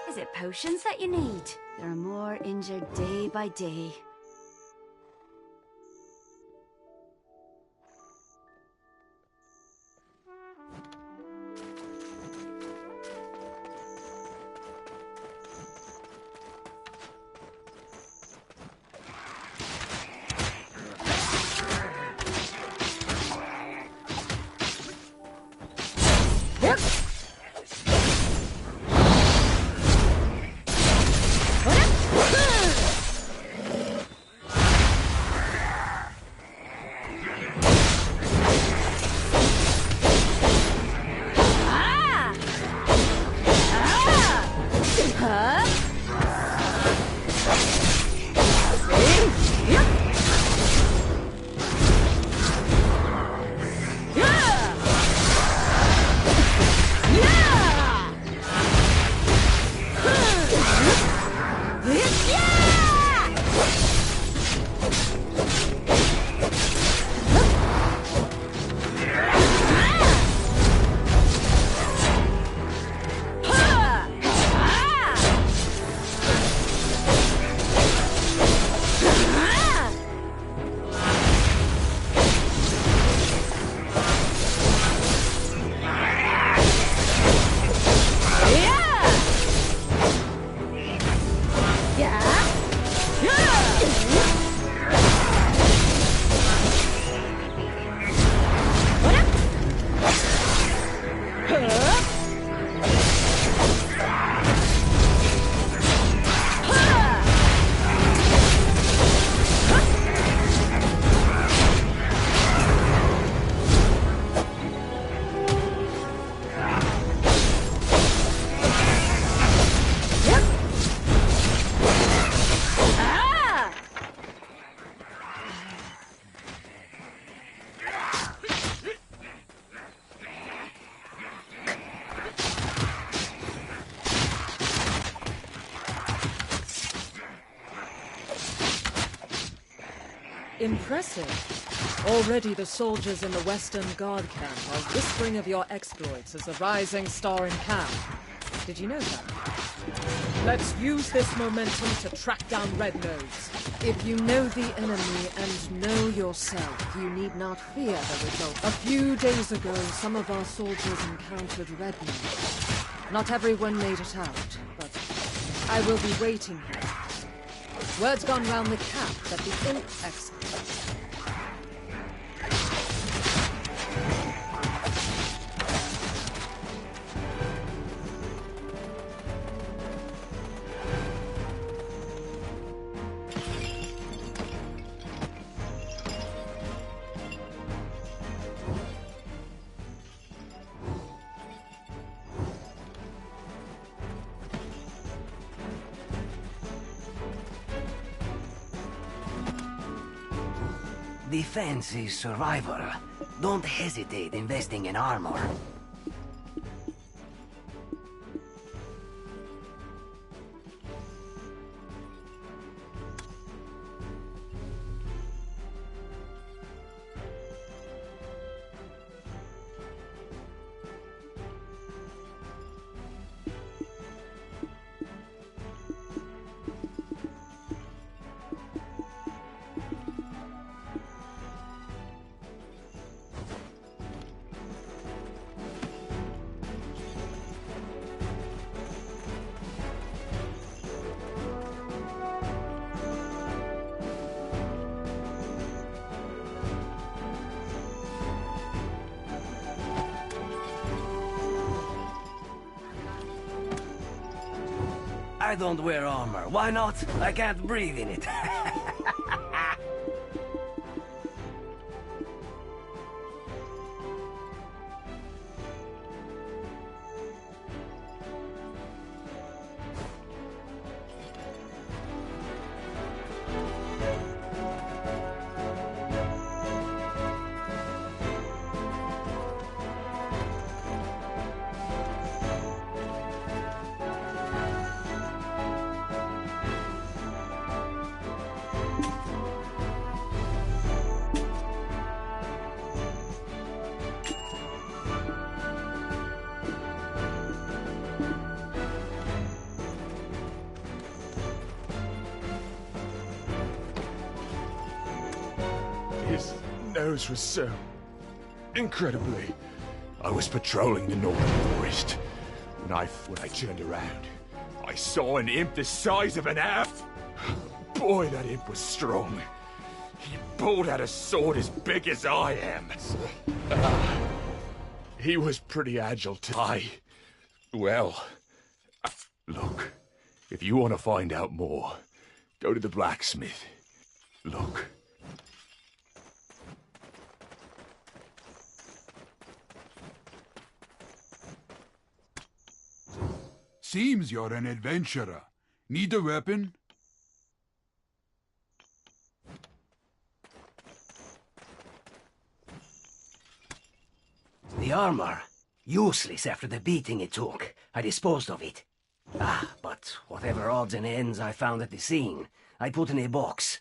Is it potions that you need? There are more injured day by day. Impressive. Already the soldiers in the Western Guard camp are whispering of your exploits as a rising star in camp. Did you know that? Let's use this momentum to track down Red Nose. If you know the enemy and know yourself, you need not fear the result. A few days ago, some of our soldiers encountered Red Nose. Not everyone made it out, but I will be waiting here. Word's gone round the camp that the imp exploits. Defense is survival. Don't hesitate investing in armor. I don't wear armor. Why not? I can't breathe in it. His nose was so incredibly. I was patrolling the northern forest when I turned around. I saw an imp the size of an ass. Boy, that imp was strong. He pulled out a sword as big as I am. He was pretty agile too. Well, look, if you want to find out more, go to the blacksmith. Look. Seems you're an adventurer. Need a weapon? The armor. Useless after the beating it took. I disposed of it. But whatever odds and ends I found at the scene, I put in a box.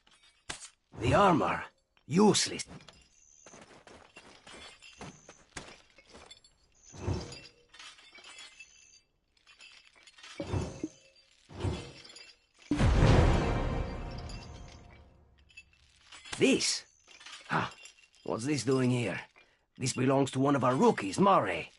The armor. Useless. This? What's this doing here? This belongs to one of our rookies, Murray.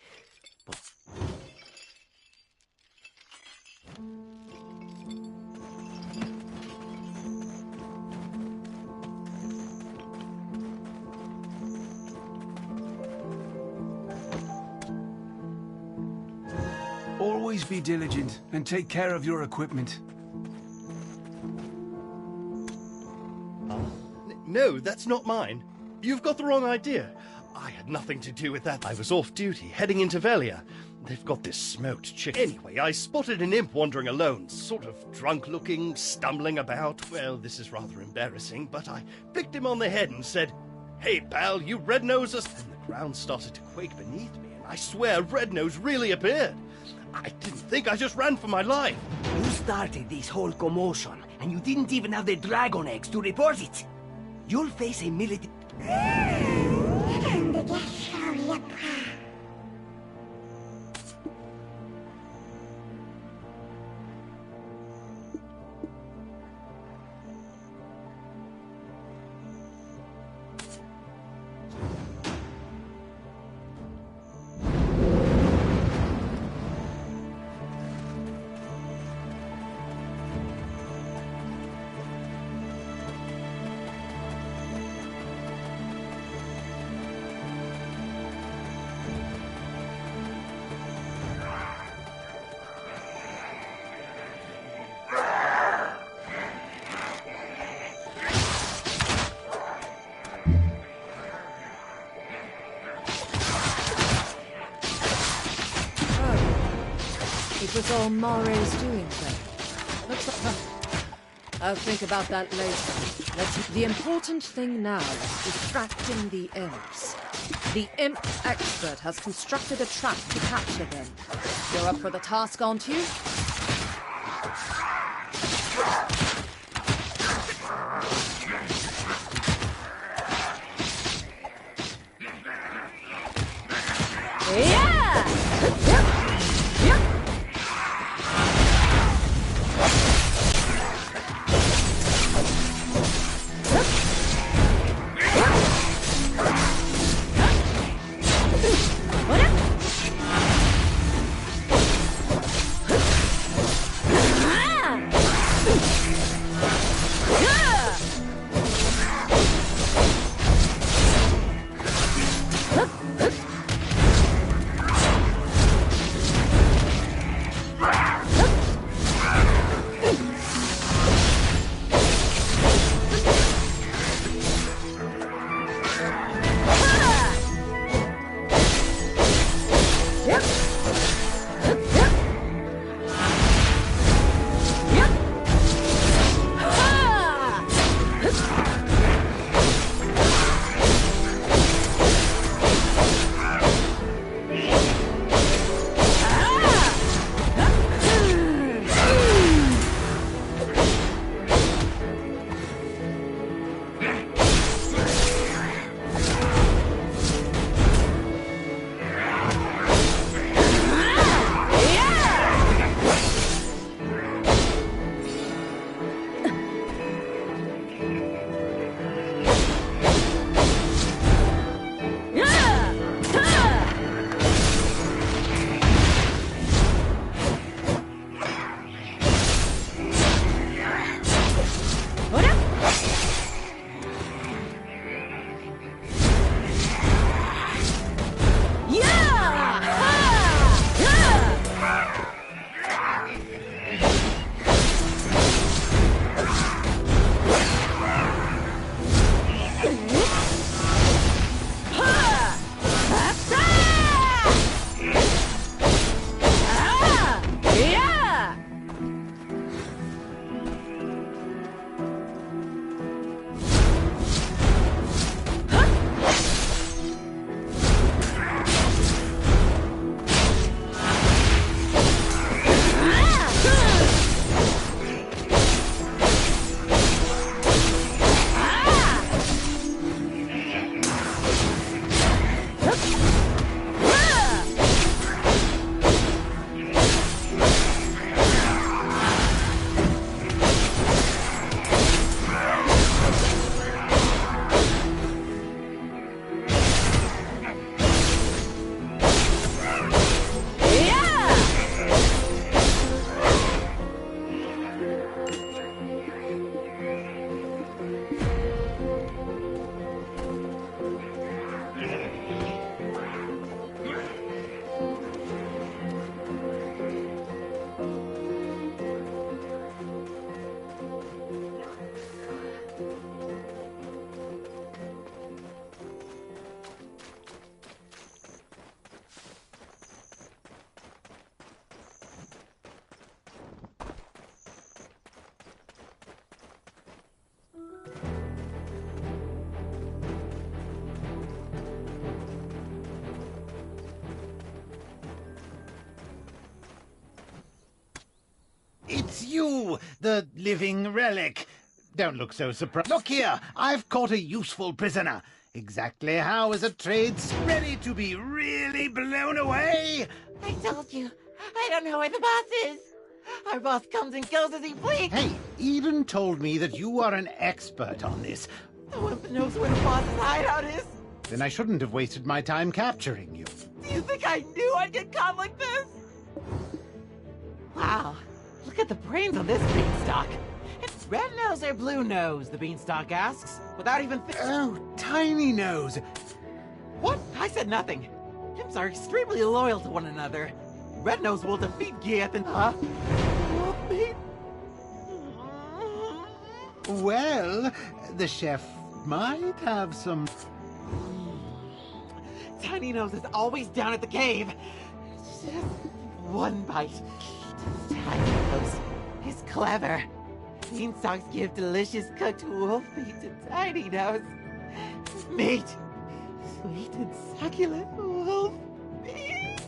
Always be diligent and take care of your equipment. No, that's not mine. You've got the wrong idea. I had nothing to do with that. I was off duty, heading into Velia. They've got this smoked chicken. Anyway, I spotted an imp wandering alone, sort of drunk-looking, stumbling about. Well, this is rather embarrassing, but I flicked him on the head and said, "Hey, pal, you red-nosers!" And the ground started to quake beneath me, and I swear Red-Nose really appeared. I didn't think, I just ran for my life. You started this whole commotion, and you didn't even have the dragon eggs to report it. You'll face a military... It was all Mara's doing, though. I'll think about that later. The important thing now is distracting the imps. The imp expert has constructed a trap to capture them. You're up for the task, aren't you? Yeah! It's you, the living relic. Don't look so surprised. Look here, I've caught a useful prisoner. Exactly how is a trade ready to be really blown away? I told you, I don't know where the boss is. Our boss comes and goes as he pleases. Hey, Eden told me that you are an expert on this. No one knows where the boss's hideout is. Then I shouldn't have wasted my time capturing you. Do you think I knew I'd get caught like this? Wow, look at the brains on this beanstalk. It's red nose or blue nose, the beanstalk asks, without even Oh, tiny nose. What? I said nothing. Imps are extremely loyal to one another. Red nose will defeat Gieth and wolf meat. Well, the chef might have some... Tiny Nose is always down at the cave. Just one bite. Tiny Nose is clever. Beanstalks give delicious cooked wolf meat to Tiny Nose. Meat. Sweet and succulent wolf meat.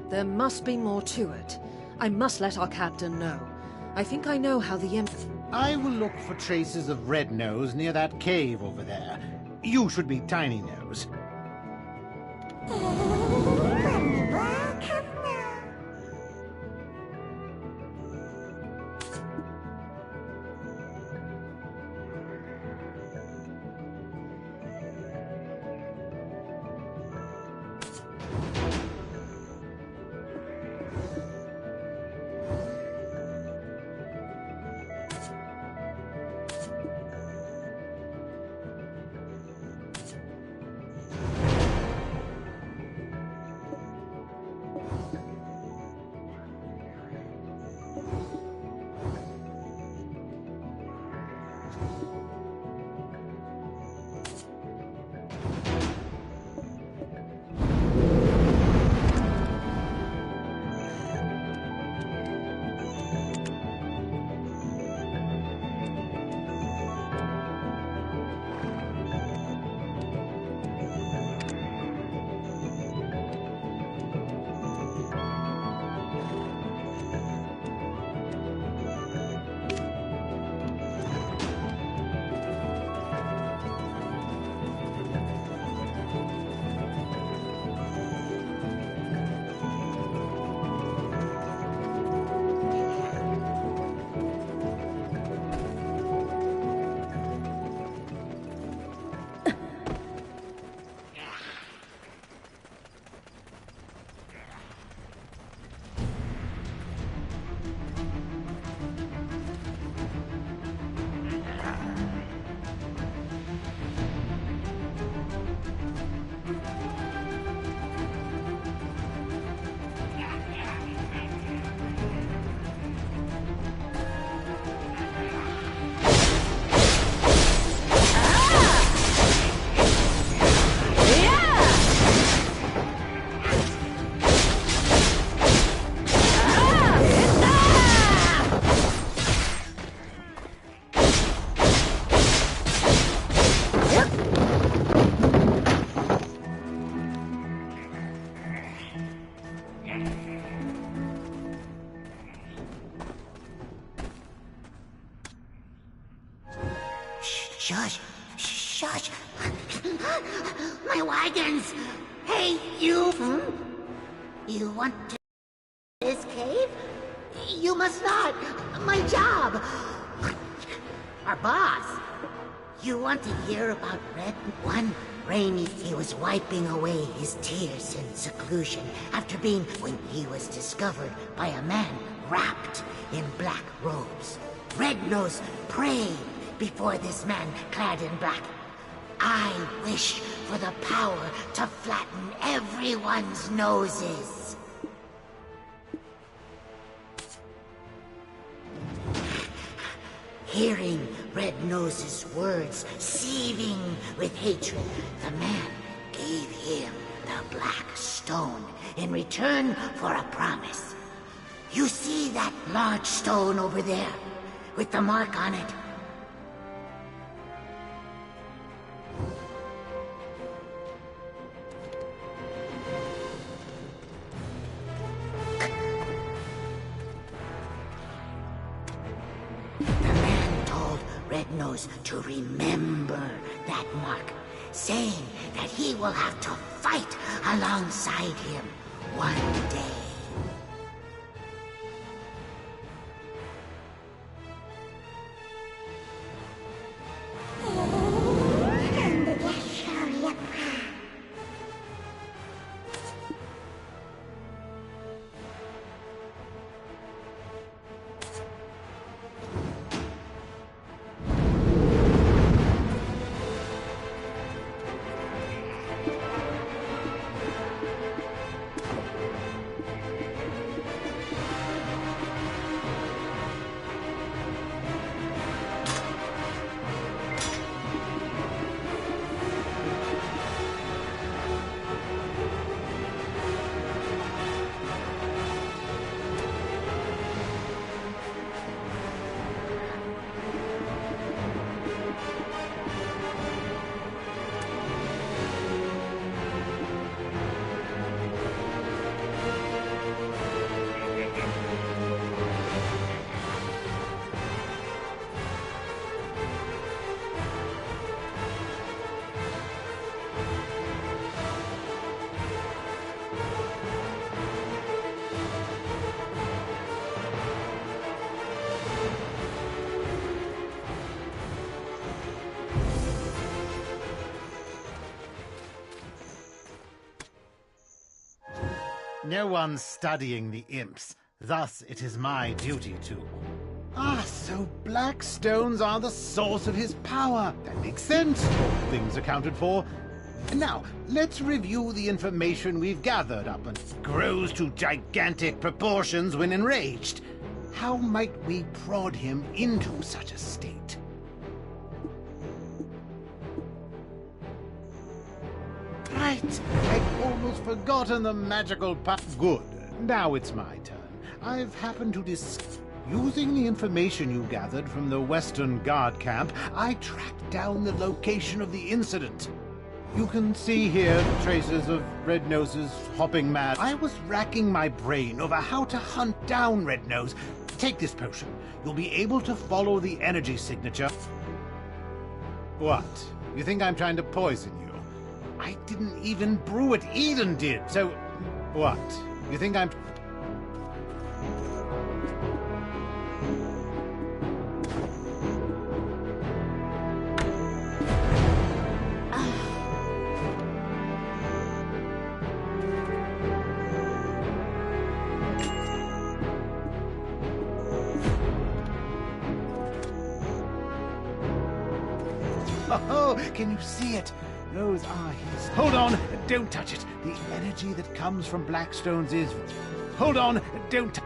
There must be more to it. I must let our captain know. I think I know how the imp... I will look for traces of Red Nose near that cave over there. You should be Tiny Nose. Shush! Shush! My wagons! Hey, you! You want to this cave? You must not! My job! Our boss! You want to hear about Red? One rainy, he was wiping away his tears in seclusion after being when he was discovered by a man wrapped in black robes. Red Nose prayed before this man clad in black. I wish for the power to flatten everyone's noses. Hearing Red Nose's words seething with hatred, the man gave him the black stone in return for a promise. You see that large stone over there, with the mark on it? Red Nose to remember that mark, saying that he will have to fight alongside him one day. No one's studying the imps, thus it is my duty to. Ah, so black stones are the source of his power. That makes sense, all things accounted for. Now, let's review the information we've gathered up and grows to gigantic proportions when enraged. How might we prod him into such a state? Right! I'd almost forgotten the magical Good. Now it's my turn. I've happened to Using the information you gathered from the Western Guard camp, I tracked down the location of the incident. You can see here traces of Red Nose's hopping mad. I was racking my brain over how to hunt down Red Nose. Take this potion. You'll be able to follow the energy signature. What? You think I'm trying to poison you? I didn't even brew it. Eden did. So, what? You think I'm... Oh, can you see it? Those are his... Hold on! Don't touch it! The energy that comes from Blackstones is... Hold on! Don't...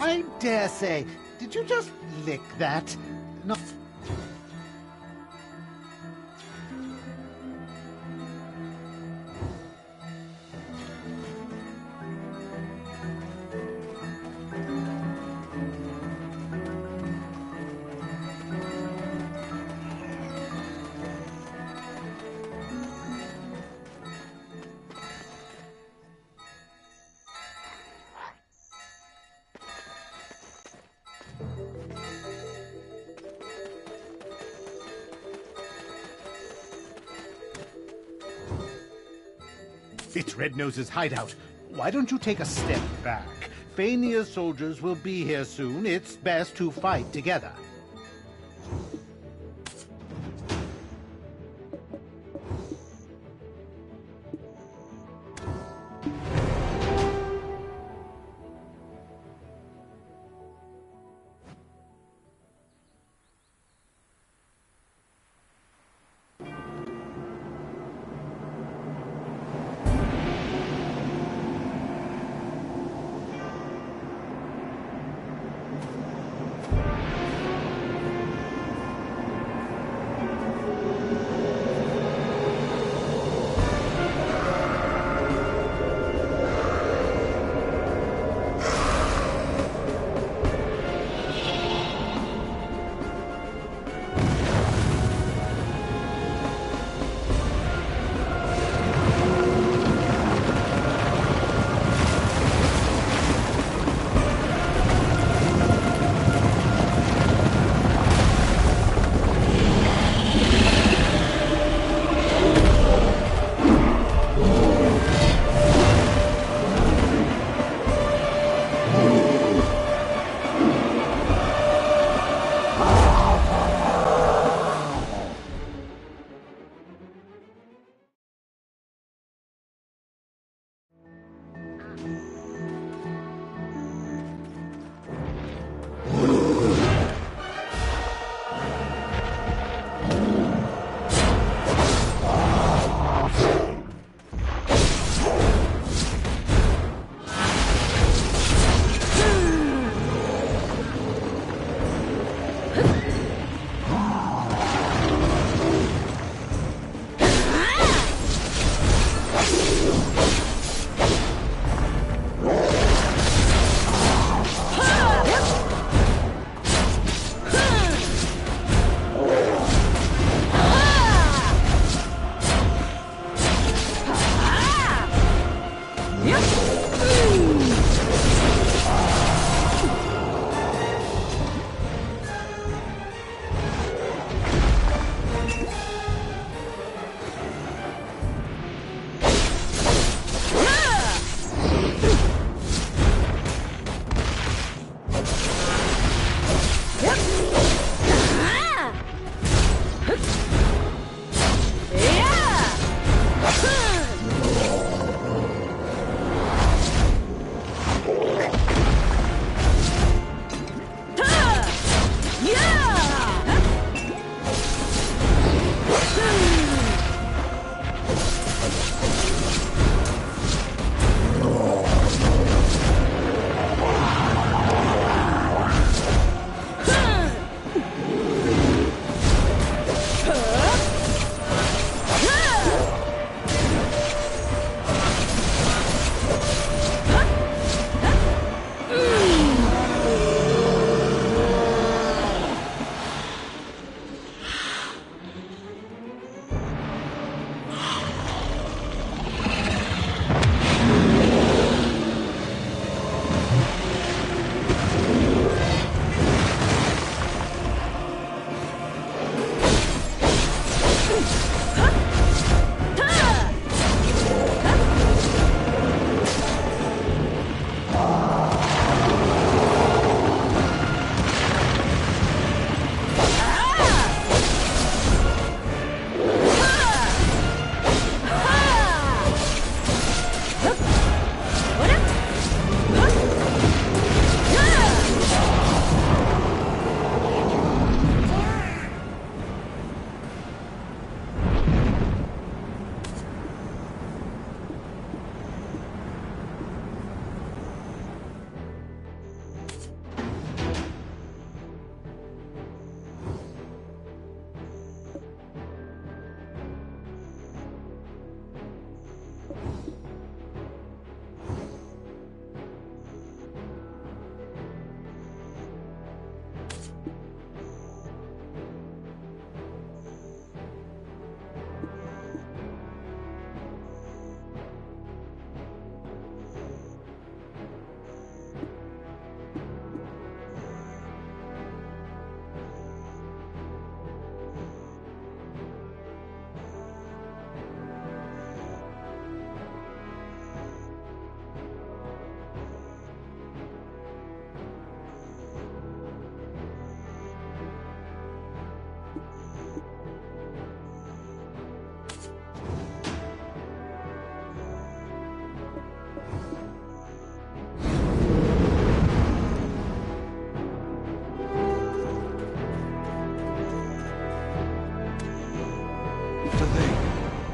I dare say. Did you just lick that? No. It's Red Nose's hideout. Why don't you take a step back? Fania's soldiers will be here soon. It's best to fight together.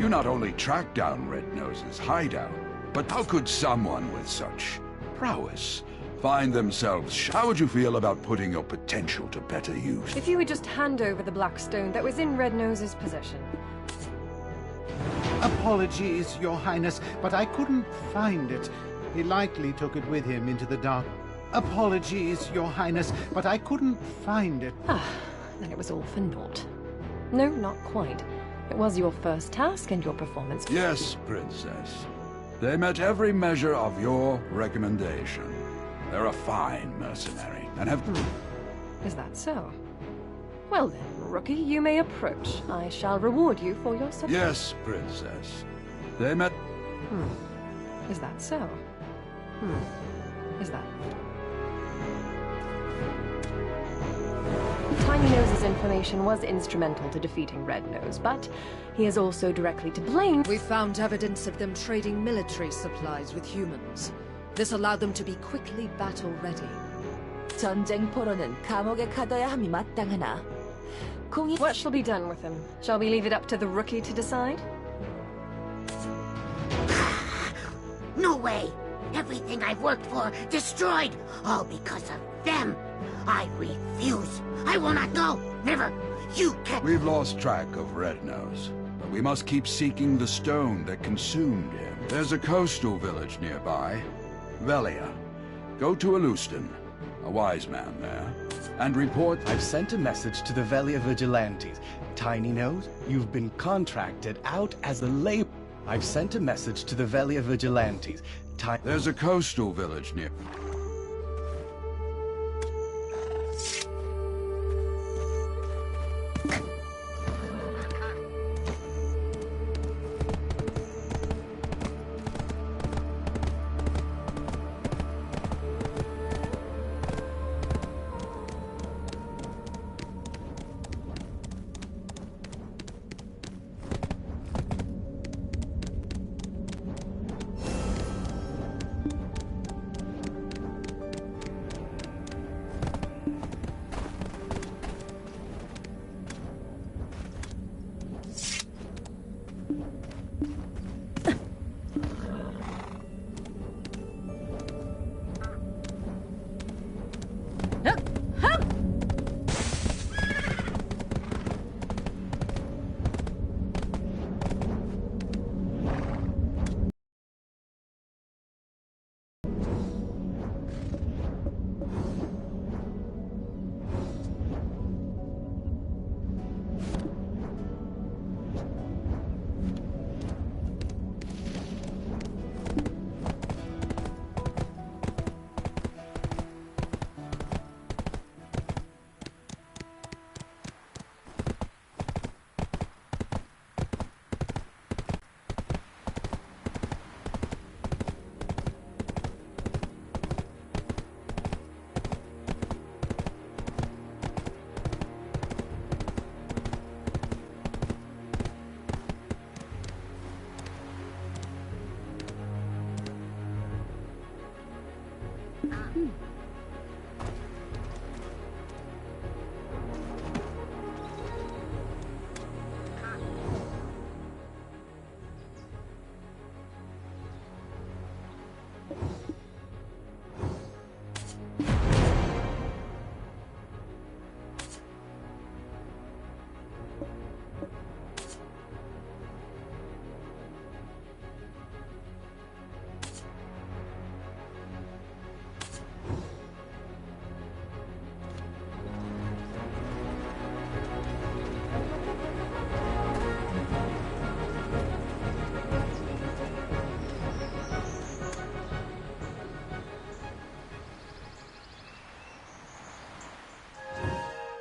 You not only tracked down Red Nose's hideout, but how could someone with such prowess find themselves... How would you feel about putting your potential to better use? If you would just hand over the black stone that was in Red Nose's possession. Apologies, Your Highness, but I couldn't find it. He likely took it with him into the dark. Apologies, Your Highness, but I couldn't find it. Ah, then it was all for naught. No, not quite. It was your first task and your performance... Yes, Princess. They met every measure of your recommendation. They're a fine mercenary, and have... Is that so? Well then, Rookie, you may approach. I shall reward you for your support. Yes, Princess. They met... Is that so? Is that... Tiny Nose's information was instrumental to defeating Red Nose, but he is also directly to blame. We found evidence of them trading military supplies with humans. This allowed them to be quickly battle-ready. 전쟁 포로는 감옥에 가둬야 함이 마땅하나. What shall be done with him? Shall we leave it up to the Rookie to decide? No way! Everything I've worked for, destroyed! All because of them! I refuse! I will not go! Never! You can't... We've lost track of Red Nose, but we must keep seeking the stone that consumed him. There's a coastal village nearby, Velia. Go to Alustin, a wise man there, and report... I've sent a message to the Velia Vigilantes. Tiny Nose, you've been contracted out as the lay... I've sent a message to the Velia Vigilantes. There's a coastal village near...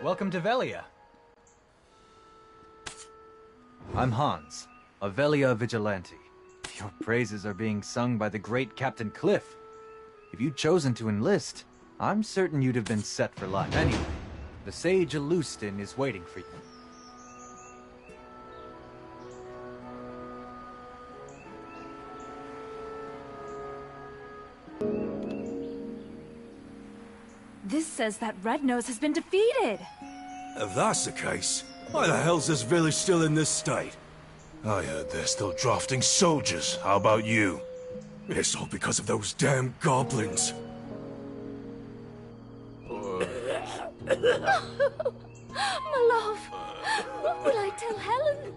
Welcome to Velia. I'm Hans, a Velia vigilante. Your praises are being sung by the great Captain Cliff. If you'd chosen to enlist, I'm certain you'd have been set for life. Anyway, the sage Alustin is waiting for you. This says that Red Nose has been defeated. If that's the case, why the hell's this village still in this state? I heard they're still drafting soldiers. How about you? It's all because of those damn goblins. My love, what will I tell Helen?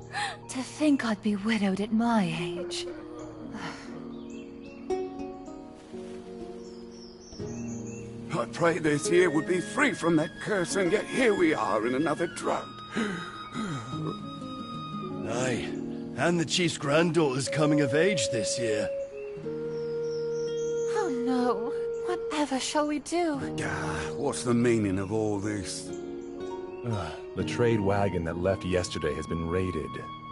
To think I'd be widowed at my age. I prayed this year would be free from that curse, and yet here we are in another drought. Aye, and the chief's granddaughter's coming of age this year. Oh no, whatever shall we do? What's the meaning of all this? The trade wagon that left yesterday has been raided.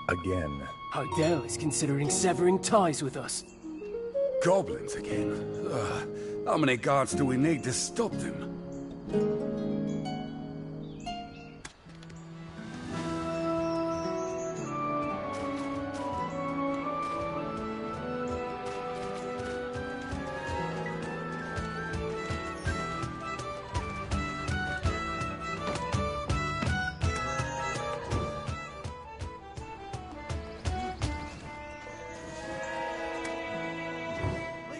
Again. Hardell is considering severing ties with us. Goblins again? How many guards do we need to stop them?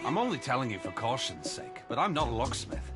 I'm only telling you for caution's sake, but I'm not a locksmith.